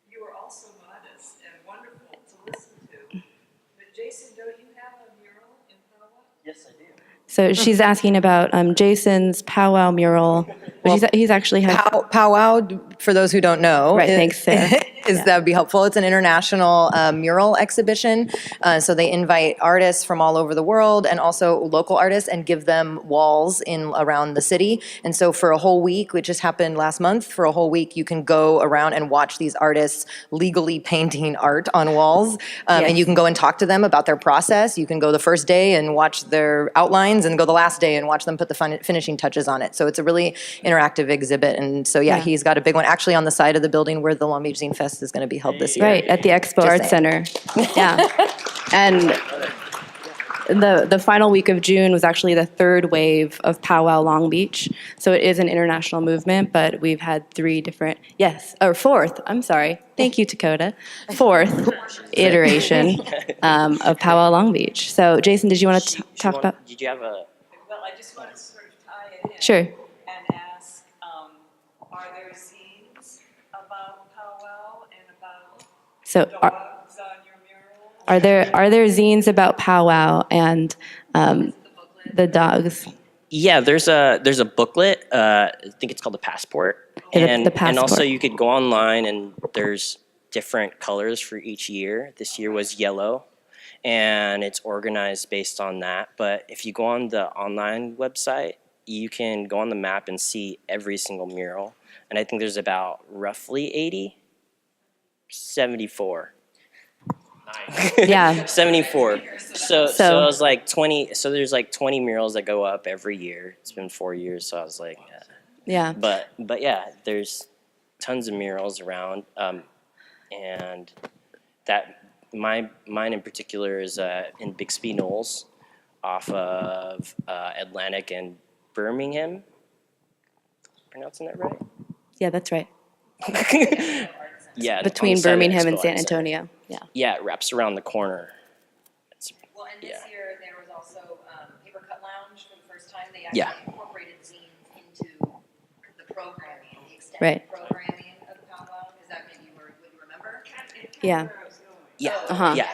Speaker 8: You were also modest and wonderful to listen to. But Jason, don't you have a mural in Powwow?
Speaker 5: Yes, I do.
Speaker 1: So she's asking about Jason's powwow mural. But he's actually has.
Speaker 3: Powwow, for those who don't know.
Speaker 1: Right, thanks, Sarah.
Speaker 3: That would be helpful. It's an international mural exhibition. So they invite artists from all over the world and also local artists and give them walls in around the city. And so for a whole week, which just happened last month, for a whole week, you can go around and watch these artists legally painting art on walls. And you can go and talk to them about their process. You can go the first day and watch their outlines and go the last day and watch them put the finishing touches on it. So it's a really interactive exhibit. And so, yeah, he's got a big one actually on the side of the building where the Long Beach Zine Fest is going to be held this year.
Speaker 1: Right, at the Expo Arts Center. Yeah. And the final week of June was actually the third wave of Powwow Long Beach. So it is an international movement, but we've had fourth, I'm sorry. Thank you, Dakota. Fourth iteration of Powwow Long Beach. So Jason, did you want to talk about?
Speaker 5: Did you have a?
Speaker 8: Well, I just want to sort of tie it in.
Speaker 1: Sure.
Speaker 8: And ask, are there zines about powwow and about
Speaker 1: So
Speaker 8: dogs on your mural?
Speaker 1: are there zines about powwow and the dogs?
Speaker 5: Yeah, there's a booklet. I think it's called the Passport.
Speaker 1: The Passport.
Speaker 5: And also you could go online and there's different colors for each year. This year was yellow, and it's organized based on that. But if you go on the online website, you can go on the map and see every single mural. And I think there's about roughly 80, 74.
Speaker 1: Yeah.
Speaker 5: 74. So it was like 20. So there's like 20 murals that go up every year. It's been 4 years, so I was like,
Speaker 1: Yeah.
Speaker 5: But yeah, there's tons of murals around, and that mine in particular is in Bixby Knolls, off of Atlantic and Birmingham. Pronouncing that right?
Speaker 1: Yeah, that's right.
Speaker 5: Yeah.
Speaker 1: Between
Speaker 5: on the side of
Speaker 1: Birmingham and
Speaker 5: Expo
Speaker 1: San
Speaker 5: Arts Center.
Speaker 1: Antonio. Yeah.
Speaker 5: Yeah, it wraps around the corner.
Speaker 3: Well, and this
Speaker 5: Yeah.
Speaker 3: year there was also Paper Cut Lounge for the first time. They
Speaker 5: Yeah.
Speaker 3: actually incorporated zines into the programming, the extended
Speaker 1: Right.
Speaker 3: programming of the powwow. Is that maybe what you remember?
Speaker 1: Yeah.
Speaker 5: Yeah.
Speaker 1: Uh-huh.
Speaker 5: Yeah.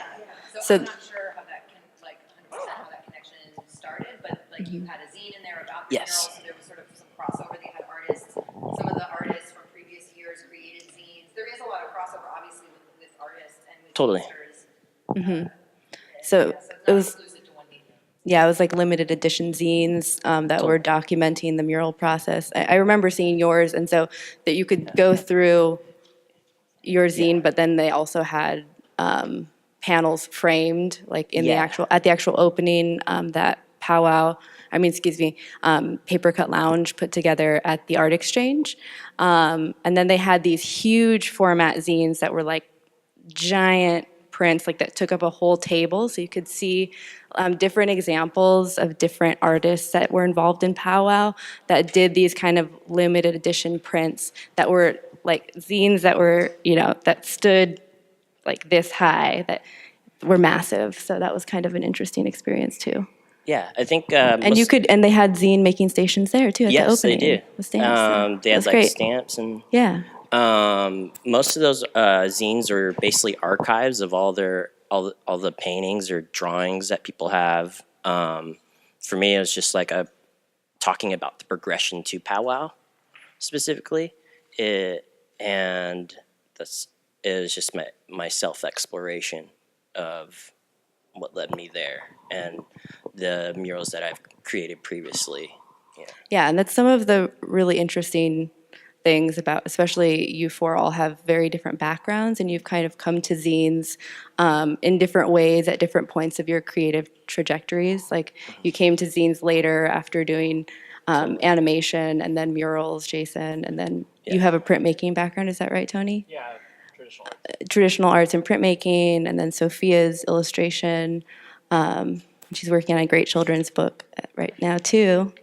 Speaker 3: So
Speaker 1: So-
Speaker 3: I'm not sure how that can, like, 100% how that connection started, but like you had a zine in there about the
Speaker 5: Yes.
Speaker 3: mural, so there was sort of some crossover. They had artists, some of the artists from previous years created zines. There is a lot of crossover, obviously, with artists and with
Speaker 5: Totally.
Speaker 3: posters.
Speaker 1: So
Speaker 3: So it's
Speaker 1: it
Speaker 3: not
Speaker 1: was,
Speaker 3: exclusive to one medium.
Speaker 1: yeah, it was like limited edition zines that were documenting the mural process. I remember seeing yours, and so that you could go through your zine, but then they also had panels framed, like in the
Speaker 5: Yeah.
Speaker 1: actual opening that Paper Cut Lounge put together at the Art Exchange. And then they had these huge format zines that were like giant prints like that took up a whole table, so you could see different examples of different artists that were involved in powwow that did these kind of limited edition prints that were like zines that were, that stood like this high, that were massive. So that was kind of an interesting experience too.
Speaker 5: Yeah, I think.
Speaker 1: And they had zine making stations there too at the
Speaker 5: Yes, they
Speaker 1: opening.
Speaker 5: do.
Speaker 1: With stamps.
Speaker 5: They had
Speaker 1: That's
Speaker 5: like
Speaker 1: great.
Speaker 5: stamps and.
Speaker 1: Yeah.
Speaker 5: Most of those zines are basically archives of all the paintings or drawings that people have. For me, it was just like talking about the progression to powwow specifically, and it was just my self exploration of what led me there and the murals that I've created previously.
Speaker 1: Yeah, and that's some of the really interesting things about, especially you four all have very different backgrounds, and you've kind of come to zines in different ways at different points of your creative trajectories. Like you came to zines later after doing animation and then murals, Jason, and then you have a printmaking background. Is that right, Tony?
Speaker 6: Yeah, traditional art.
Speaker 1: Traditional arts and printmaking, and then Sophia's illustration. She's working on a great children's book right now too.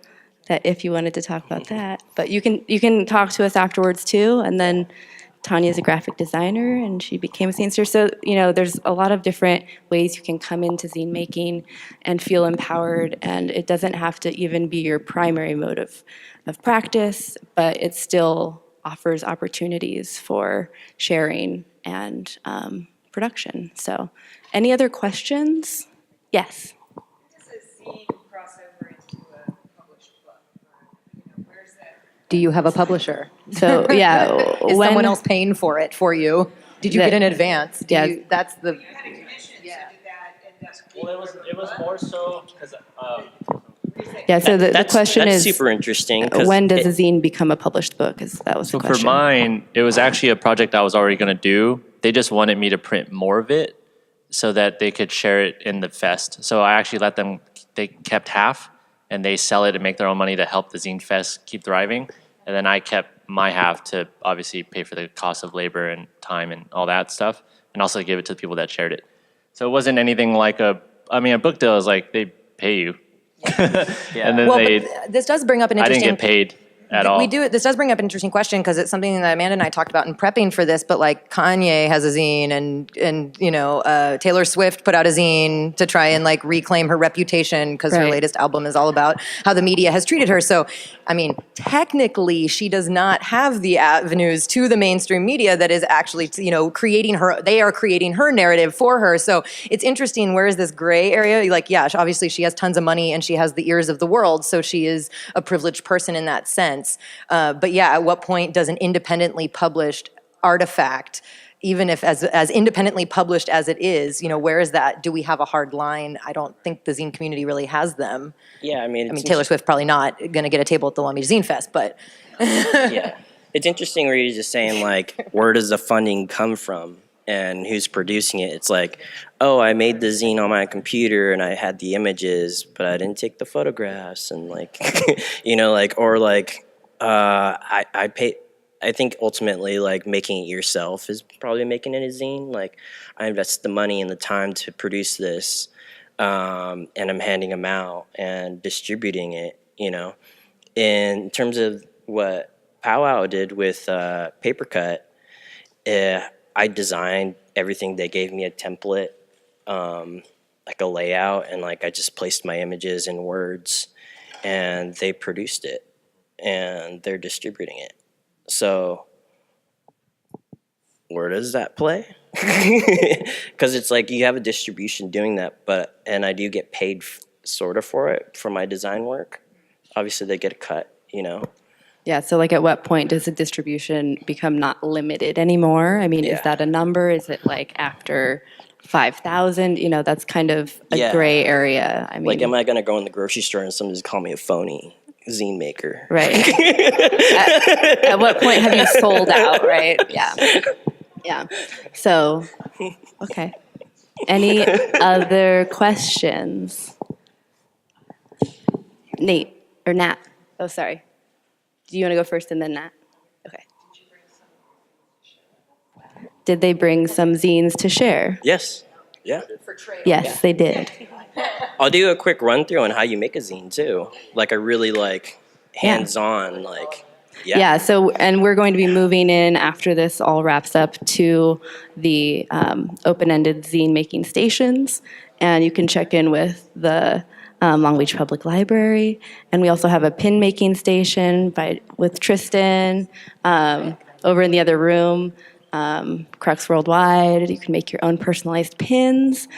Speaker 1: That if you wanted to talk about that, but you can talk to us afterwards too. And then Tanya's a graphic designer, and she became a zinester. So there's a lot of different ways you can come into zine making and feel empowered. And it doesn't have to even be your primary mode of practice, but it still offers opportunities for sharing and production. So, any other questions? Yes.
Speaker 8: How does a zine cross over into a published book? Where's that?
Speaker 3: Do you have a publisher?
Speaker 1: So yeah,
Speaker 3: Is someone else paying for it for you? Did you get in advance? That's the.
Speaker 8: You had a commission, so did that end up?
Speaker 6: Well, it was more so because.
Speaker 1: Yeah, so the question
Speaker 5: that's
Speaker 1: is,
Speaker 5: super interesting. 'Cause
Speaker 1: when does a zine become a published book? Because that was the
Speaker 6: So
Speaker 1: question.
Speaker 6: for mine, it was actually a project I was already going to do. They just wanted me to print more of it so that they could share it in the fest. So I actually let them, they kept half, and they sell it and make their own money to help the Zine Fest keep thriving. And then I kept my half to obviously pay for the cost of labor and time and all that stuff, and also give it to the people that shared it. So it wasn't anything like a book deal is like they pay you. And then
Speaker 3: But this does bring up an
Speaker 6: I didn't
Speaker 3: interesting.
Speaker 6: get paid at all.
Speaker 3: This does bring up an interesting question because it's something that Amanda and I talked about in prepping for this. But like Kanye has a zine, and Taylor Swift put out a zine to try and like reclaim her reputation because her
Speaker 1: Right.
Speaker 3: latest album is all about how the media has treated her. So, I mean, technically, she does not have the avenues to the mainstream media that is actually, creating her. They are creating her narrative for her. So it's interesting. Where is this gray area? Like, yeah, obviously she has tons of money and she has the ears of the world, so she is a privileged person in that sense. But yeah, at what point does an independently published artifact, even if as independently published as it is, where is that? Do we have a hard line? I don't think the zine community really has them.
Speaker 5: Yeah, I mean,
Speaker 3: Taylor Swift probably not going to get a table at the Long Beach Zine Fest, but
Speaker 5: yeah, it's interesting where you're just saying like, where does the funding come from and who's producing it? It's like, oh, I made the zine on my computer and I had the images, but I didn't take the photographs and like, I pay. I think ultimately, like, making it yourself is probably making it a zine. Like, I invested the money and the time to produce this, and I'm handing them out and distributing it, In terms of what Powwow did with Papercut, I designed everything. They gave me a template, like a layout, and, like, I just placed my images in words, and they produced it, and they're distributing it. So where does that play? Because it's like you have a distribution doing that, and I do get paid sort of for it, for my design work. Obviously, they get a cut,
Speaker 1: Yeah, so like at what point does the distribution become not limited anymore? I mean, is that a number? Is it like after 5,000? That's kind of a gray area. I mean,
Speaker 5: like, am I going to go in the grocery store and somebody's call me a phony zine maker?
Speaker 1: Right. At what point have you sold out, right? Yeah. Yeah. So, okay. Any other questions? Nate, or Nat. Oh, sorry. Do you want to go first and then Nat? Okay. Did they bring some zines to share?
Speaker 5: Yes. Yeah.
Speaker 1: Yes, they did.
Speaker 5: I'll do a quick run through on how you make a zine too. Like a really like hands-on
Speaker 1: Yeah, so, and we're going to be moving in after this all wraps up to the open-ended zine making stations. And you can check in with the Long Beach Public Library. And we also have a pin making station with Tristan over in the other room. Crux Worldwide. You can make your own personalized pins,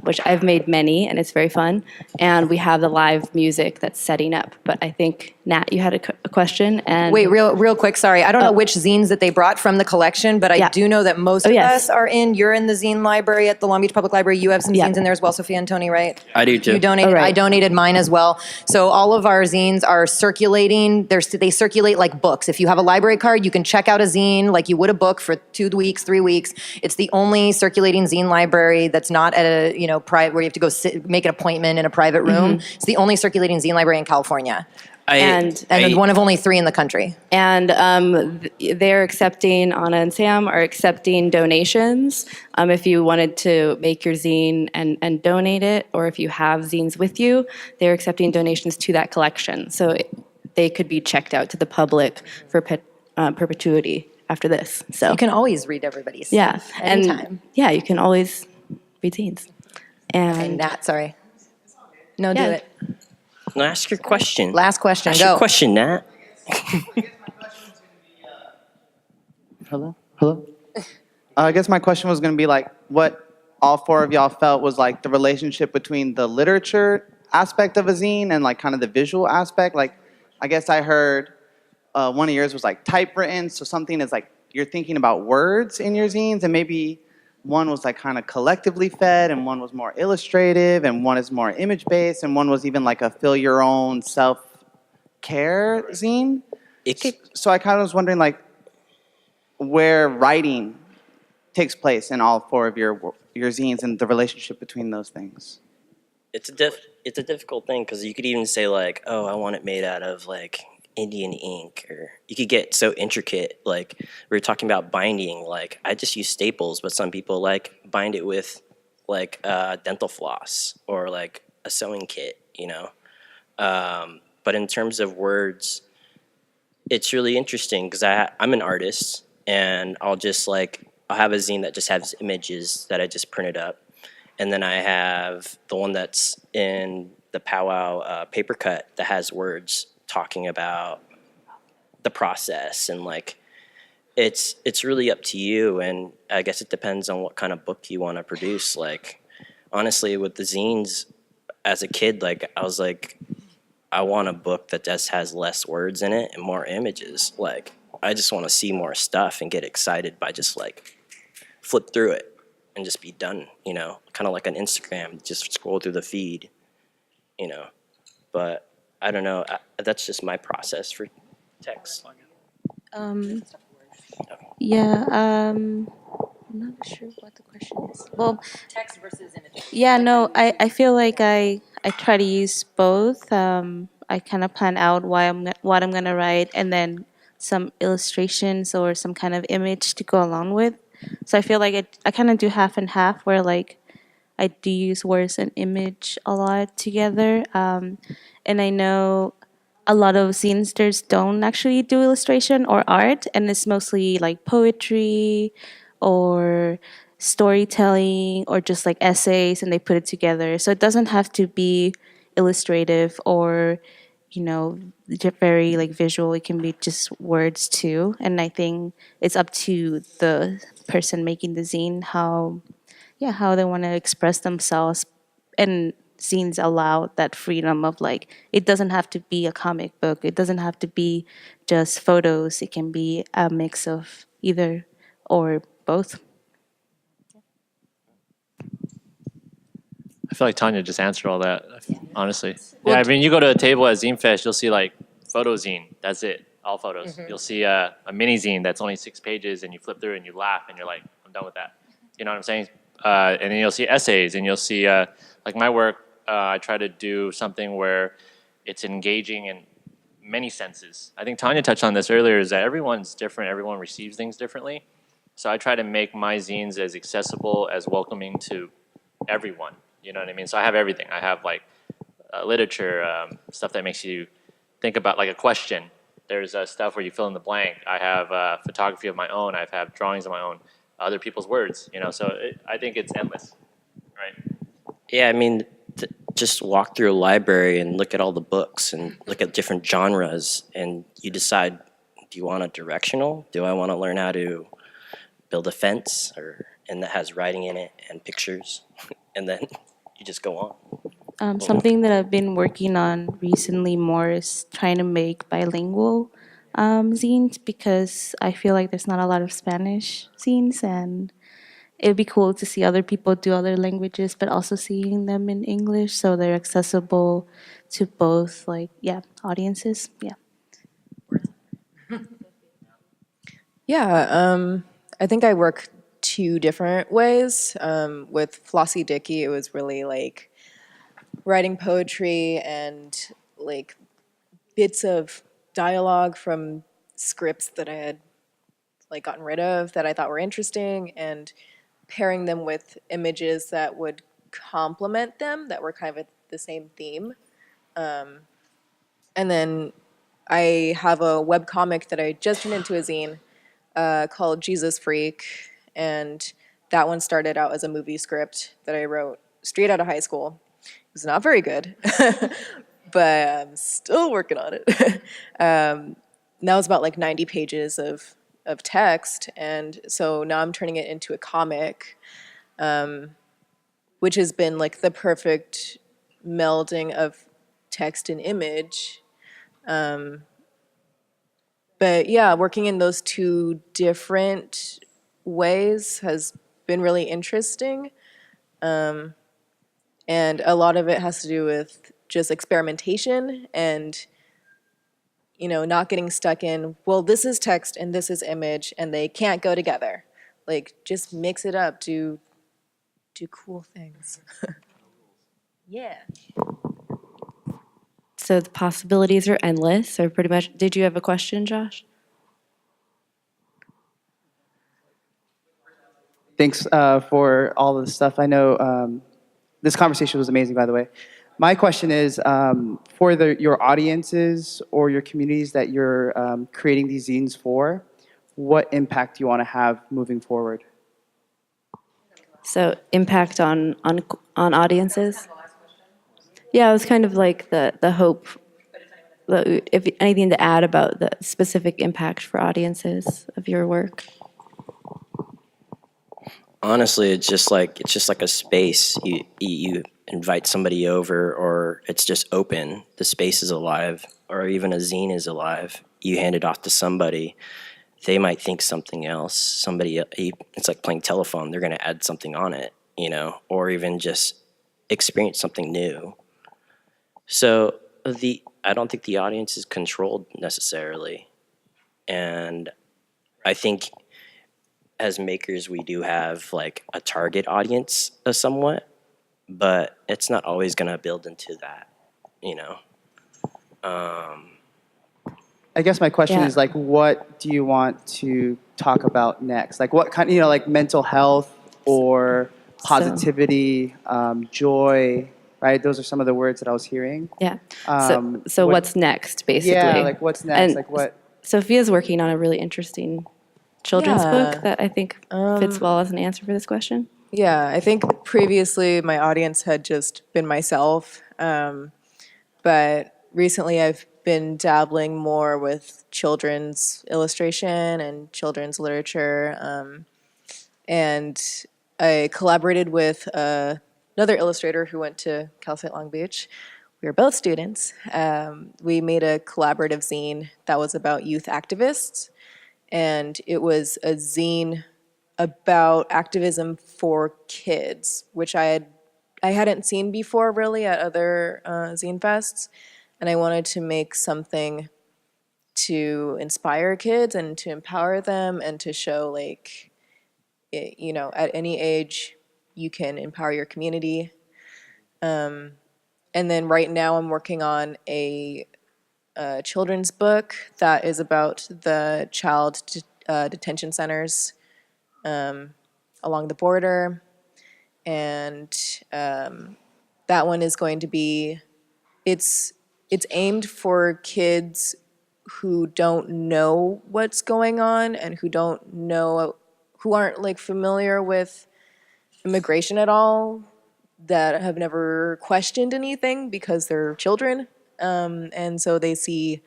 Speaker 1: which I've made many, and it's very fun. And we have the live music that's setting up. But I think, Nat, you had a question. And
Speaker 3: Wait, real quick, sorry. I don't know which zines that they brought from the collection, but I do know that most of us are you're in the zine library at the Long Beach Public Library. You have some zines in there as well, Sophia and Tony, right?
Speaker 5: I do too.
Speaker 3: You donated, I donated mine as well. So all of our zines are circulating. They circulate like books. If you have a library card, you can check out a zine like you would a book for 2 weeks, 3 weeks. It's the only circulating zine library that's not at a private where you have to go make an appointment in a private room. It's the only circulating zine library in California. And then one of only 3 in the country.
Speaker 1: And they're accepting, Anna and Sam are accepting donations. If you wanted to make your zine and donate it, or if you have zines with you, they're accepting donations to that collection. So they could be checked out to the public for perpetuity after this. So
Speaker 3: you can always read everybody's
Speaker 1: stuff.
Speaker 3: anytime.
Speaker 1: And yeah, you can always read zines.
Speaker 3: And Nat, sorry. No, do it.
Speaker 5: No, ask your question.
Speaker 3: Last question,
Speaker 5: ask
Speaker 3: go.
Speaker 5: Your question, Nat.
Speaker 9: Hello? I guess my question was going to be like, what all 4 of y'all felt was like the relationship between the literature aspect of a zine and like kind of the visual aspect. Like, I guess I heard one of yours was like typewritten, so something is like you're thinking about words in your zines, and maybe one was like kind of collectively fed, and one was more illustrative, and one is more image-based, and one was even like a feel your own self-care zine. So I kind of was wondering like where writing takes place in all 4 of your zines and the relationship between those things.
Speaker 5: It's a difficult thing because you could even say like, oh, I want it made out of like Indian ink, or you could get so intricate. Like we were talking about binding. Like I just use staples, but some people like bind it with like dental floss or like a sewing kit, you know. But in terms of words, it's really interesting because I'm an artist, and I'll have a zine that just has images that I just printed up. And then I have the one that's in the powwow paper cut that has words talking about the process, and like it's really up to you, and I guess it depends on what kind of book you want to produce. Like honestly, with the zines as a kid, like I was like, I want a book that just has less words in it and more images. Like I just want to see more stuff and get excited by just like flip through it and just be done, you know, kind of like on Instagram, just scroll through the feed, you know. But I don't know, that's just my process for text.
Speaker 4: I'm not sure what the question is. Well,
Speaker 3: Text versus images.
Speaker 4: yeah, no, I feel like I try to use both. I kind of plan out what I'm gonna write, and then some illustrations or some kind of image to go along with. So I feel like I kind of do half and half, where like I do use words and image a lot together. And I know a lot of zinesters don't actually do illustration or art, and it's mostly like poetry or storytelling or just like essays, and they put it together. So it doesn't have to be illustrative or, you know, very like visual. It can be just words too. And I think it's up to the person making the zine how they want to express themselves. And zines allow that freedom of like, it doesn't have to be a comic book, it doesn't have to be just photos, it can be a mix of either or both.
Speaker 6: I feel like Tanya just answered all that, honestly. Yeah, I mean, you go to a table at Zine Fest, you'll see like photo zine. That's it, all photos.
Speaker 3: Mm-hmm.
Speaker 6: You'll see a mini zine that's only 6 pages, and you flip through and you laugh, and you're like, I'm done with that. You know what I'm saying? And then you'll see essays, and you'll see like my work. I try to do something where it's engaging in many senses. I think Tanya touched on this earlier. Is that everyone's different. Everyone receives things differently. So I try to make my zines as accessible, as welcoming to everyone. You know what I mean? So I have everything. I have like literature, stuff that makes you think about like a question. There's stuff where you fill in the blank. I have photography of my own. I have drawings of my own, other people's words. You know, so I think it's endless, right?
Speaker 5: Yeah, I mean, just walk through a library and look at all the books and look at different genres, and you decide, do you want a directional? Do I want to learn how to build a fence, and that has writing in it and pictures, and then you just go on.
Speaker 4: Something that I've been working on recently more is trying to make bilingual zines, because I feel like there's not a lot of Spanish zines, and it'd be cool to see other people do other languages, but also seeing them in English so they're accessible to both, like, yeah, audiences. Yeah.
Speaker 7: Yeah, I think I work two different ways. With Flossie Dickey, it was really like writing poetry and like bits of dialogue from scripts that I had like gotten rid of that I thought were interesting, and pairing them with images that would complement them, that were kind of the same theme. And then I have a webcomic that I just turned into a zine called Jesus Freak, and that one started out as a movie script that I wrote straight out of high school. It was not very good, but I'm still working on it. Now it's about like 90 pages of text, and so now I'm turning it into a comic, which has been like the perfect melding of text and image. But yeah, working in those two different ways has been really interesting. And a lot of it has to do with just experimentation and, you know, not getting stuck in, well, this is text and this is image and they can't go together. Like, just mix it up, do cool things. Yeah.
Speaker 1: So the possibilities are endless. So pretty much, did you have a question, Josh?
Speaker 9: Thanks for all of the stuff. I know this conversation was amazing, by the way. My question is, for your audiences or your communities that you're creating these zines for, what impact do you want to have moving forward?
Speaker 1: So impact on audiences? Yeah, it was kind of like the hope. If anything to add about the specific impact for audiences of your work.
Speaker 5: Honestly, it's just like a space. You invite somebody over, or it's just open. The space is alive, or even a zine is alive. You hand it off to somebody. They might think something else. It's like playing telephone. They're going to add something on it, you know, or even just experience something new. So I don't think the audience is controlled necessarily, and I think as makers we do have like a target audience somewhat, but it's not always going to build into that, you know.
Speaker 9: I guess my question is, like, what do you want to talk about next? Like, what kind, you know, like mental health or positivity, joy, right? Those are some of the words that I was hearing.
Speaker 1: Yeah. So what's next, basically?
Speaker 9: Yeah, like what's next?
Speaker 1: And
Speaker 9: like what?
Speaker 1: Sophia's working on a really interesting children's
Speaker 7: Yeah.
Speaker 1: book that I think fits well as an answer for this question.
Speaker 7: Yeah, I think previously my audience had just been myself, but recently I've been dabbling more with children's illustration and children's literature, and I collaborated with another illustrator who went to Cal State Long Beach. We were both students. We made a collaborative zine that was about youth activists, and it was a zine about activism for kids, which I hadn't seen before really at other zine fests, and I wanted to make something to inspire kids and to empower them and to show, like, you know, at any age you can empower your community. And then right now I'm working on a children's book that is about the child detention centers along the border. And that one is going to be, it's aimed for kids who don't know what's going on and who aren't like familiar with immigration at all, that have never questioned anything because they're children. And so they see,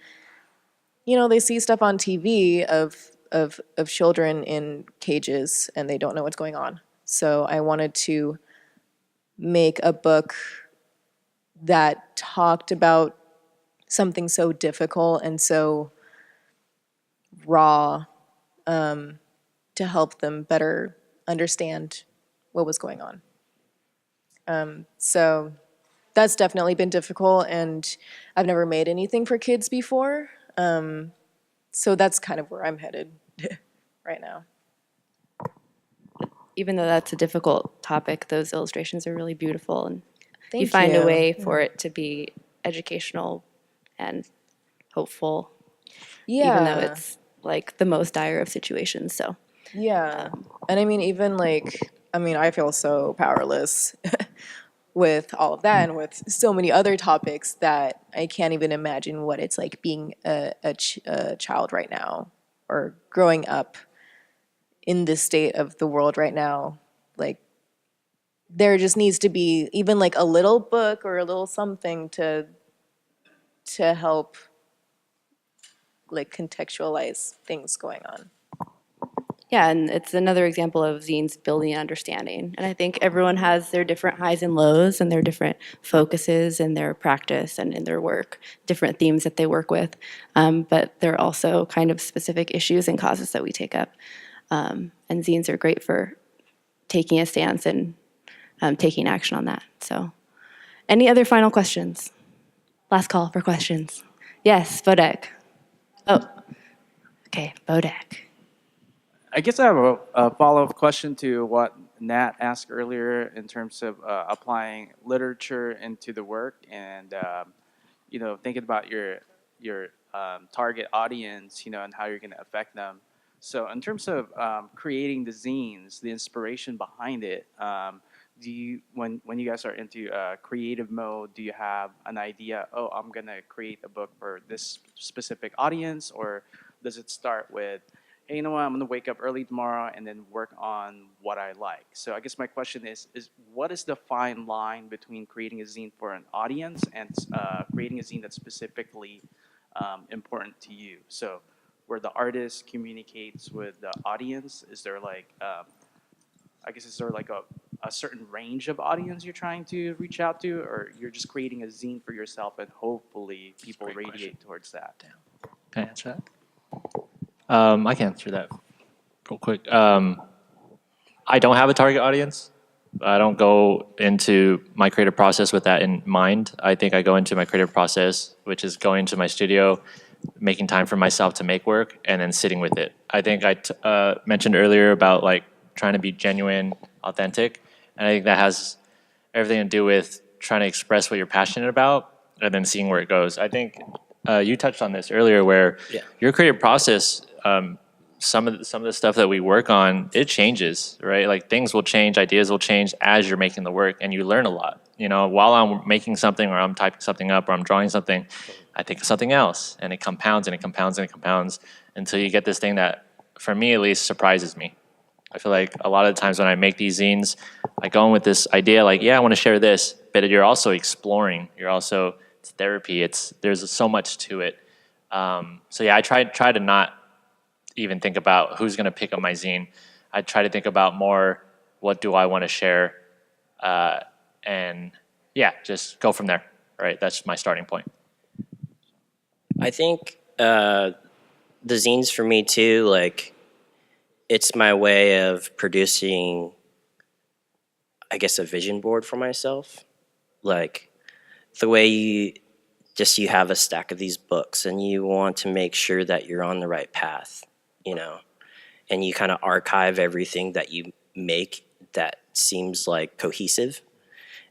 Speaker 7: they see stuff on TV of children in cages and they don't know what's going on. So I wanted to make a book that talked about something so difficult and so raw, to help them better understand what was going on. So that's definitely been difficult, and I've never made anything for kids before. So that's kind of where I'm headed right now.
Speaker 1: Even though that's a difficult topic, those illustrations are really beautiful, and you
Speaker 7: Thank
Speaker 1: find a
Speaker 7: you.
Speaker 1: way for it to be educational and hopeful, even though it's like the most dire of situations. So
Speaker 7: Yeah. And I mean, even like, I feel so powerless with all of that and with so many other topics that I can't even imagine what it's like being a child right now or growing up in this state of the world right now. Like, there just needs to be even like a little book or a little something to help like contextualize things going on.
Speaker 1: yeah, and it's another example of zines building understanding. And I think everyone has their different highs and lows and their different focuses in their practice and in their work, different themes that they work with. But there are also kind of specific issues and causes that we take up. And zines are great for taking a stance and taking action on that. So any other final questions? Last call for questions. Yes, Bodek. Oh, okay, Bodek.
Speaker 10: I guess I have a follow-up question to what Nat asked earlier in terms of applying literature into the work and thinking about your target audience, and how you're going to affect them. So in terms of creating the zines, the inspiration behind it, do you when you guys are into creative mode, do you have an idea? Oh, I'm going to create a book for this specific audience, or does it start with, hey, you know what, I'm going to wake up early tomorrow and then work on what I like? So I guess my question is what is the fine line between creating a zine for an audience and creating a zine that's specifically important to you? So where the artist communicates with the audience, is there like, is there like a certain range of audience you're trying to reach out to, or you're just creating a zine for yourself and hopefully people radiate towards that?
Speaker 6: Can I answer that? I can answer that real quick. I don't have a target audience. I don't go into my creative process with that in mind. I think I go into my creative process, which is going to my studio, making time for myself to make work, and then sitting with it. I think I mentioned earlier about like trying to be genuine, authentic, and I think that has everything to do with trying to express what you're passionate about and then seeing where it goes. I think you touched on this earlier, where your creative process, some of the stuff that we work on, it changes, right? Like things will change, ideas will change as you're making the work, and you learn a lot. While I'm making something or I'm typing something up or I'm drawing something, I think of something else, and it compounds and it compounds and it compounds until you get this thing that, for me at least, surprises me. I feel like a lot of the times when I make these zines, I go in with this idea like, yeah, I want to share this, but you're also exploring. It's therapy. There's so much to it. So yeah, I try to not even think about who's going to pick up my zine. I try to think about more, what do I want to share, and yeah, just go from there. Right, that's my starting point.
Speaker 5: I think the zines for me too, like, it's my way of producing, I guess, a vision board for myself. Like, the way you have a stack of these books and you want to make sure that you're on the right path, and you kind of archive everything that you make that seems like cohesive.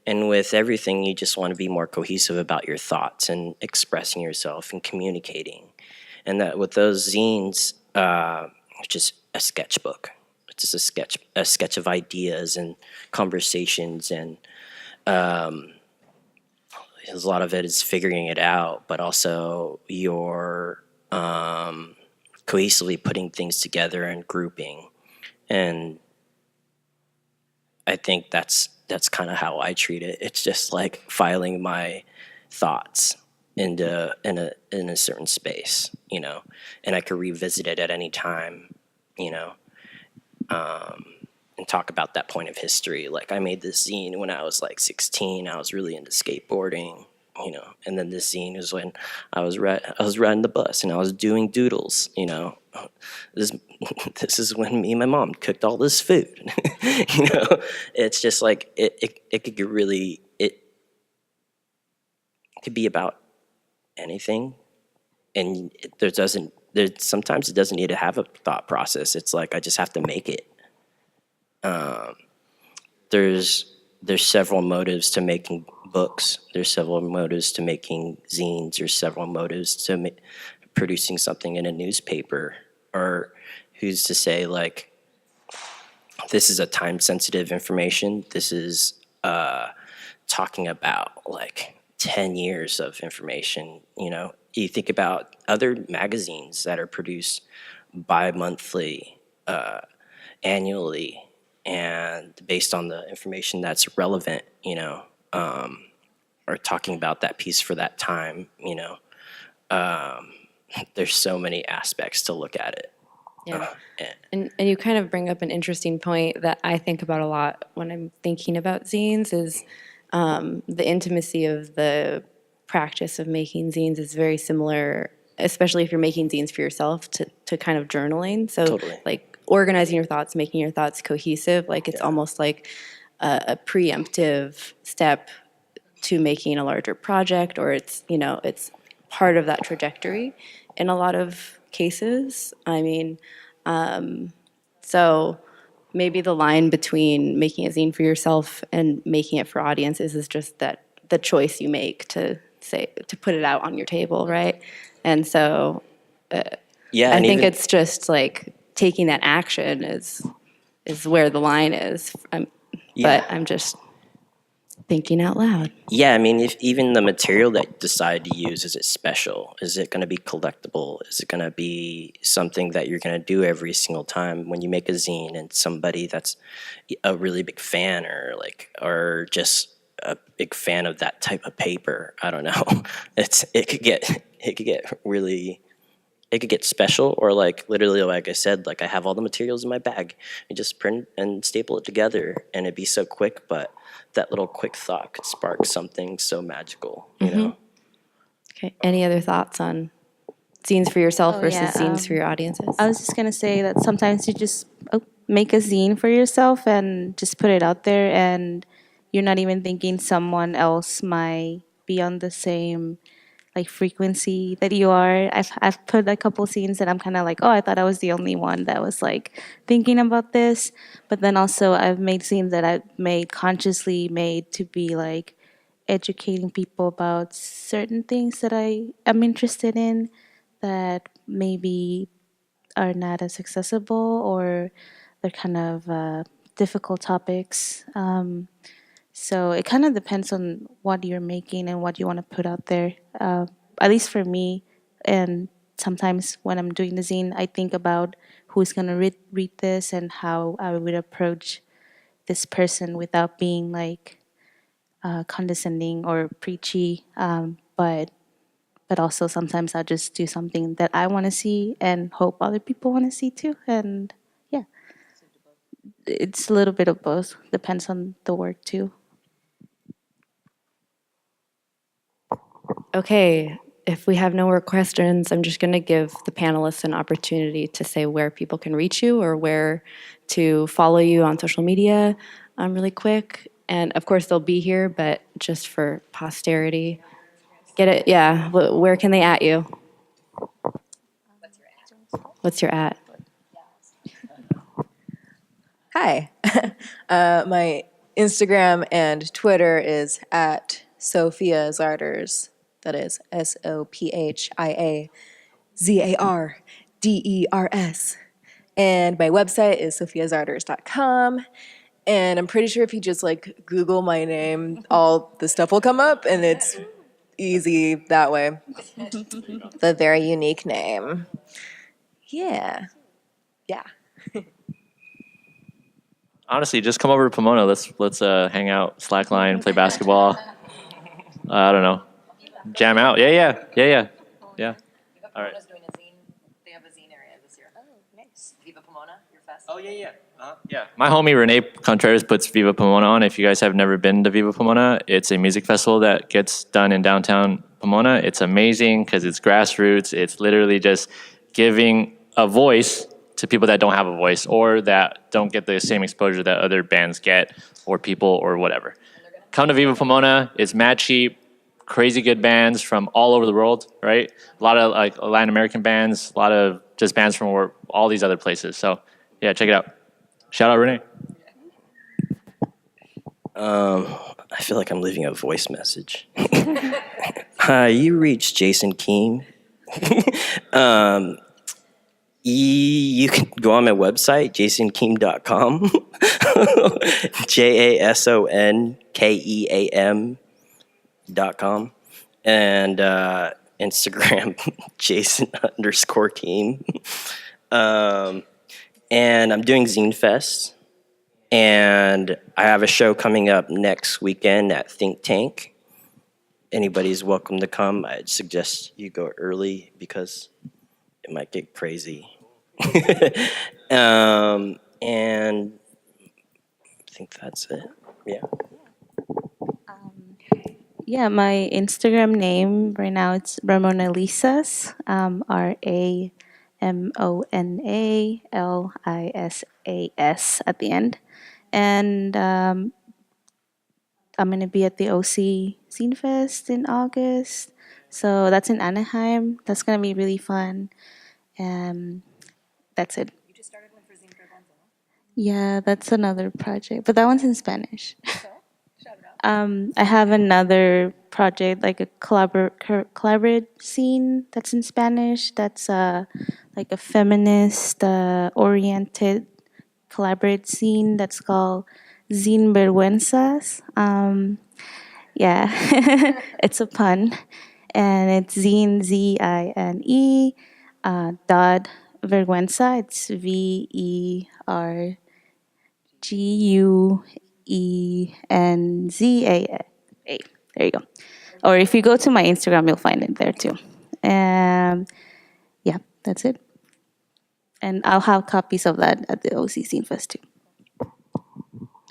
Speaker 5: And with everything, you just want to be more cohesive about your thoughts and expressing yourself and communicating. And that with those zines, it's just a sketchbook. just a sketch of ideas and conversations, and a lot of it is figuring it out, but also you're cohesively putting things together and grouping. And I think that's kind of how I treat it. It's just like filing my thoughts in a certain space, you know, and I could revisit it at any time, you know, and talk about that point of history. Like, I made this zine when I was like 16. I was really into skateboarding, you know, and then this zine was when I was riding the bus and I was doing doodles, you know. This is when me and my mom cooked all this food. You know, it's just like it could get really, it could be about anything, and sometimes it doesn't need to have a thought process. It's like I just have to make it. There's several motives to making books. There's several motives to making zines. There's several motives to producing something in a newspaper. Or who's to say, like, this is a time-sensitive information. This is talking about, like, 10 years of information, you know. You think about other magazines that are produced bi-monthly, annually, and based on the information that's relevant, you know, or talking about that piece for that time, you know. There's so many aspects to look at it.
Speaker 1: Yeah. And you kind of bring up an interesting point that I think about a lot when I'm thinking about zines is the intimacy of the practice of making zines is very similar, especially if you're making zines for yourself, to kind of journaling. So
Speaker 5: Totally.
Speaker 1: like organizing your thoughts, making your thoughts cohesive, like it's almost like a preemptive step to making a larger project, or it's, you know, it's part of that trajectory in a lot of cases. I mean, so maybe the line between making a zine for yourself and making it for audiences is just that the choice you make to put it out on your table, right? And so
Speaker 5: Yeah,
Speaker 1: I
Speaker 5: and
Speaker 1: think
Speaker 5: even,
Speaker 1: it's just like taking that action is where the line is. But I'm just thinking out loud.
Speaker 5: yeah, I mean, if even the material that you decide to use, is it special? Is it going to be collectible? Is it going to be something that you're going to do every single time when you make a zine, and somebody that's a really big fan, or just a big fan of that type of paper? I don't know. It could get really, it could get special, or like literally, like I said, like I have all the materials in my bag. You just print and staple it together, and it'd be so quick, but that little quick thought could spark something so magical, you know?
Speaker 1: Okay. Any other thoughts on zines for yourself versus
Speaker 4: yeah,
Speaker 1: zines for your audiences?
Speaker 4: I was just gonna say that sometimes you just make a zine for yourself and just put it out there, and you're not even thinking someone else might be on the same like frequency that you are. I've put a couple scenes that I'm kind of like, oh, I thought I was the only one that was like thinking about this. But then also I've made scenes that I've consciously made to be like educating people about certain things that I am interested in that maybe are not as accessible, or they're kind of difficult topics. So it kind of depends on what you're making and what you want to put out there. At least for me, and sometimes when I'm doing the zine, I think about who's going to read this and how I would approach this person without being like condescending or preachy. But also sometimes I just do something that I want to see and hope other people want to see too. And yeah, it's a little bit of both. Depends on the work too.
Speaker 1: Okay, if we have no more questions, I'm just going to give the panelists an opportunity to say where people can reach you or where to follow you on social media really quick. And of course, they'll be here, but just for posterity. Get it? Yeah. Where can they at you? What's your at?
Speaker 7: Hi. My Instagram and Twitter is at Sophia Zarders. That is SOPHIAZARDERS. And my website is sophiazarders.com. And I'm pretty sure if you just like Google my name, all the stuff will come up, and it's easy that way. The very unique name. Yeah. Yeah.
Speaker 6: Honestly, just come over to Pomona. Let's hang out, slackline, play basketball. I don't know, jam out. Yeah. All right.
Speaker 3: Doing a zine. They have a zine area this year. Oh, nice. Viva Pomona, your fest.
Speaker 6: Oh yeah. Yeah. My homie Renee Contreras puts Viva Pomona on. If you guys have never been to Viva Pomona, it's a music festival that gets done in downtown Pomona. It's amazing because it's grassroots. It's literally just giving a voice to people that don't have a voice or that don't get the same exposure that other bands get or people or whatever. Come to Viva Pomona. It's mad cheap. Crazy good bands from all over the world, right? A lot of like Latin American bands, a lot of just bands from all these other places. So yeah, check it out. Shout out Renee.
Speaker 5: I feel like I'm leaving a voice message. Hi, you reached Jason Keene. You can go on my website, jasonkeem.com. JASONKEAM.com. And Instagram, Jason_Keem. And I'm doing Zine Fest. And I have a show coming up next weekend at Think Tank. Anybody's welcome to come. I'd suggest you go early because it might get crazy. And I think that's it. Yeah.
Speaker 4: Yeah, my Instagram name right now it's Ramona Lisas, RAMONALISAS at the end, and I'm gonna be at the OC Zine Fest in August, so that's in Anaheim. That's gonna be really fun. That's it.
Speaker 3: You just started one for Zine Vergonza, no?
Speaker 4: Yeah, that's another project, but that one's in Spanish. I have another project, like a collaborative scene that's in Spanish. That's like a feminist oriented collaborative scene that's called Zine Vergüenzas. Yeah, it's a pun, and it's Zine ZINE dot Vergüenza. It's VERGUENZA. There you go. Or if you go to my Instagram, you'll find it there too. Yeah, that's it. And I'll have copies of that at the OC Scene Fest too.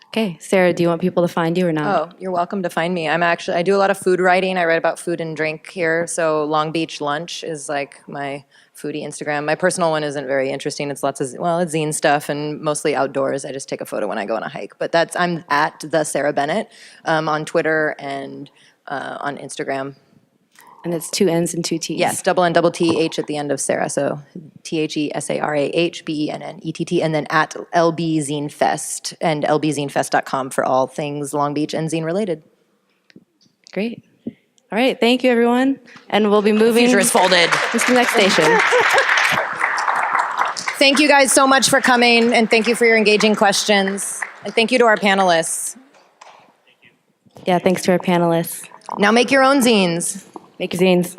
Speaker 1: Okay, Sarah, do you want people to find you or not?
Speaker 3: Oh, you're welcome to find me. I do a lot of food writing. I write about food and drink here. So Long Beach Lunch is like my foodie Instagram. My personal one isn't very interesting. It's lots of, it's zine stuff and mostly outdoors. I just take a photo when I go on a hike. But I'm at the Sara Bennett on Twitter and on Instagram.
Speaker 1: And it's 2 N's and 2 T's.
Speaker 3: Yes, double N, double T, H at the end of Sarah. So TheSarahBennett, and then at LB Zine Fest and lbzinefest.com for all things Long Beach and zine related.
Speaker 1: Great. All right, thank you, everyone. And we'll be moving.
Speaker 3: Future is folded.
Speaker 1: To the next station.
Speaker 3: Thank you guys so much for coming, and thank you for your engaging questions. And thank you to our panelists.
Speaker 1: Yeah, thanks to our panelists.
Speaker 3: Now make your own zines.
Speaker 1: Make your zines.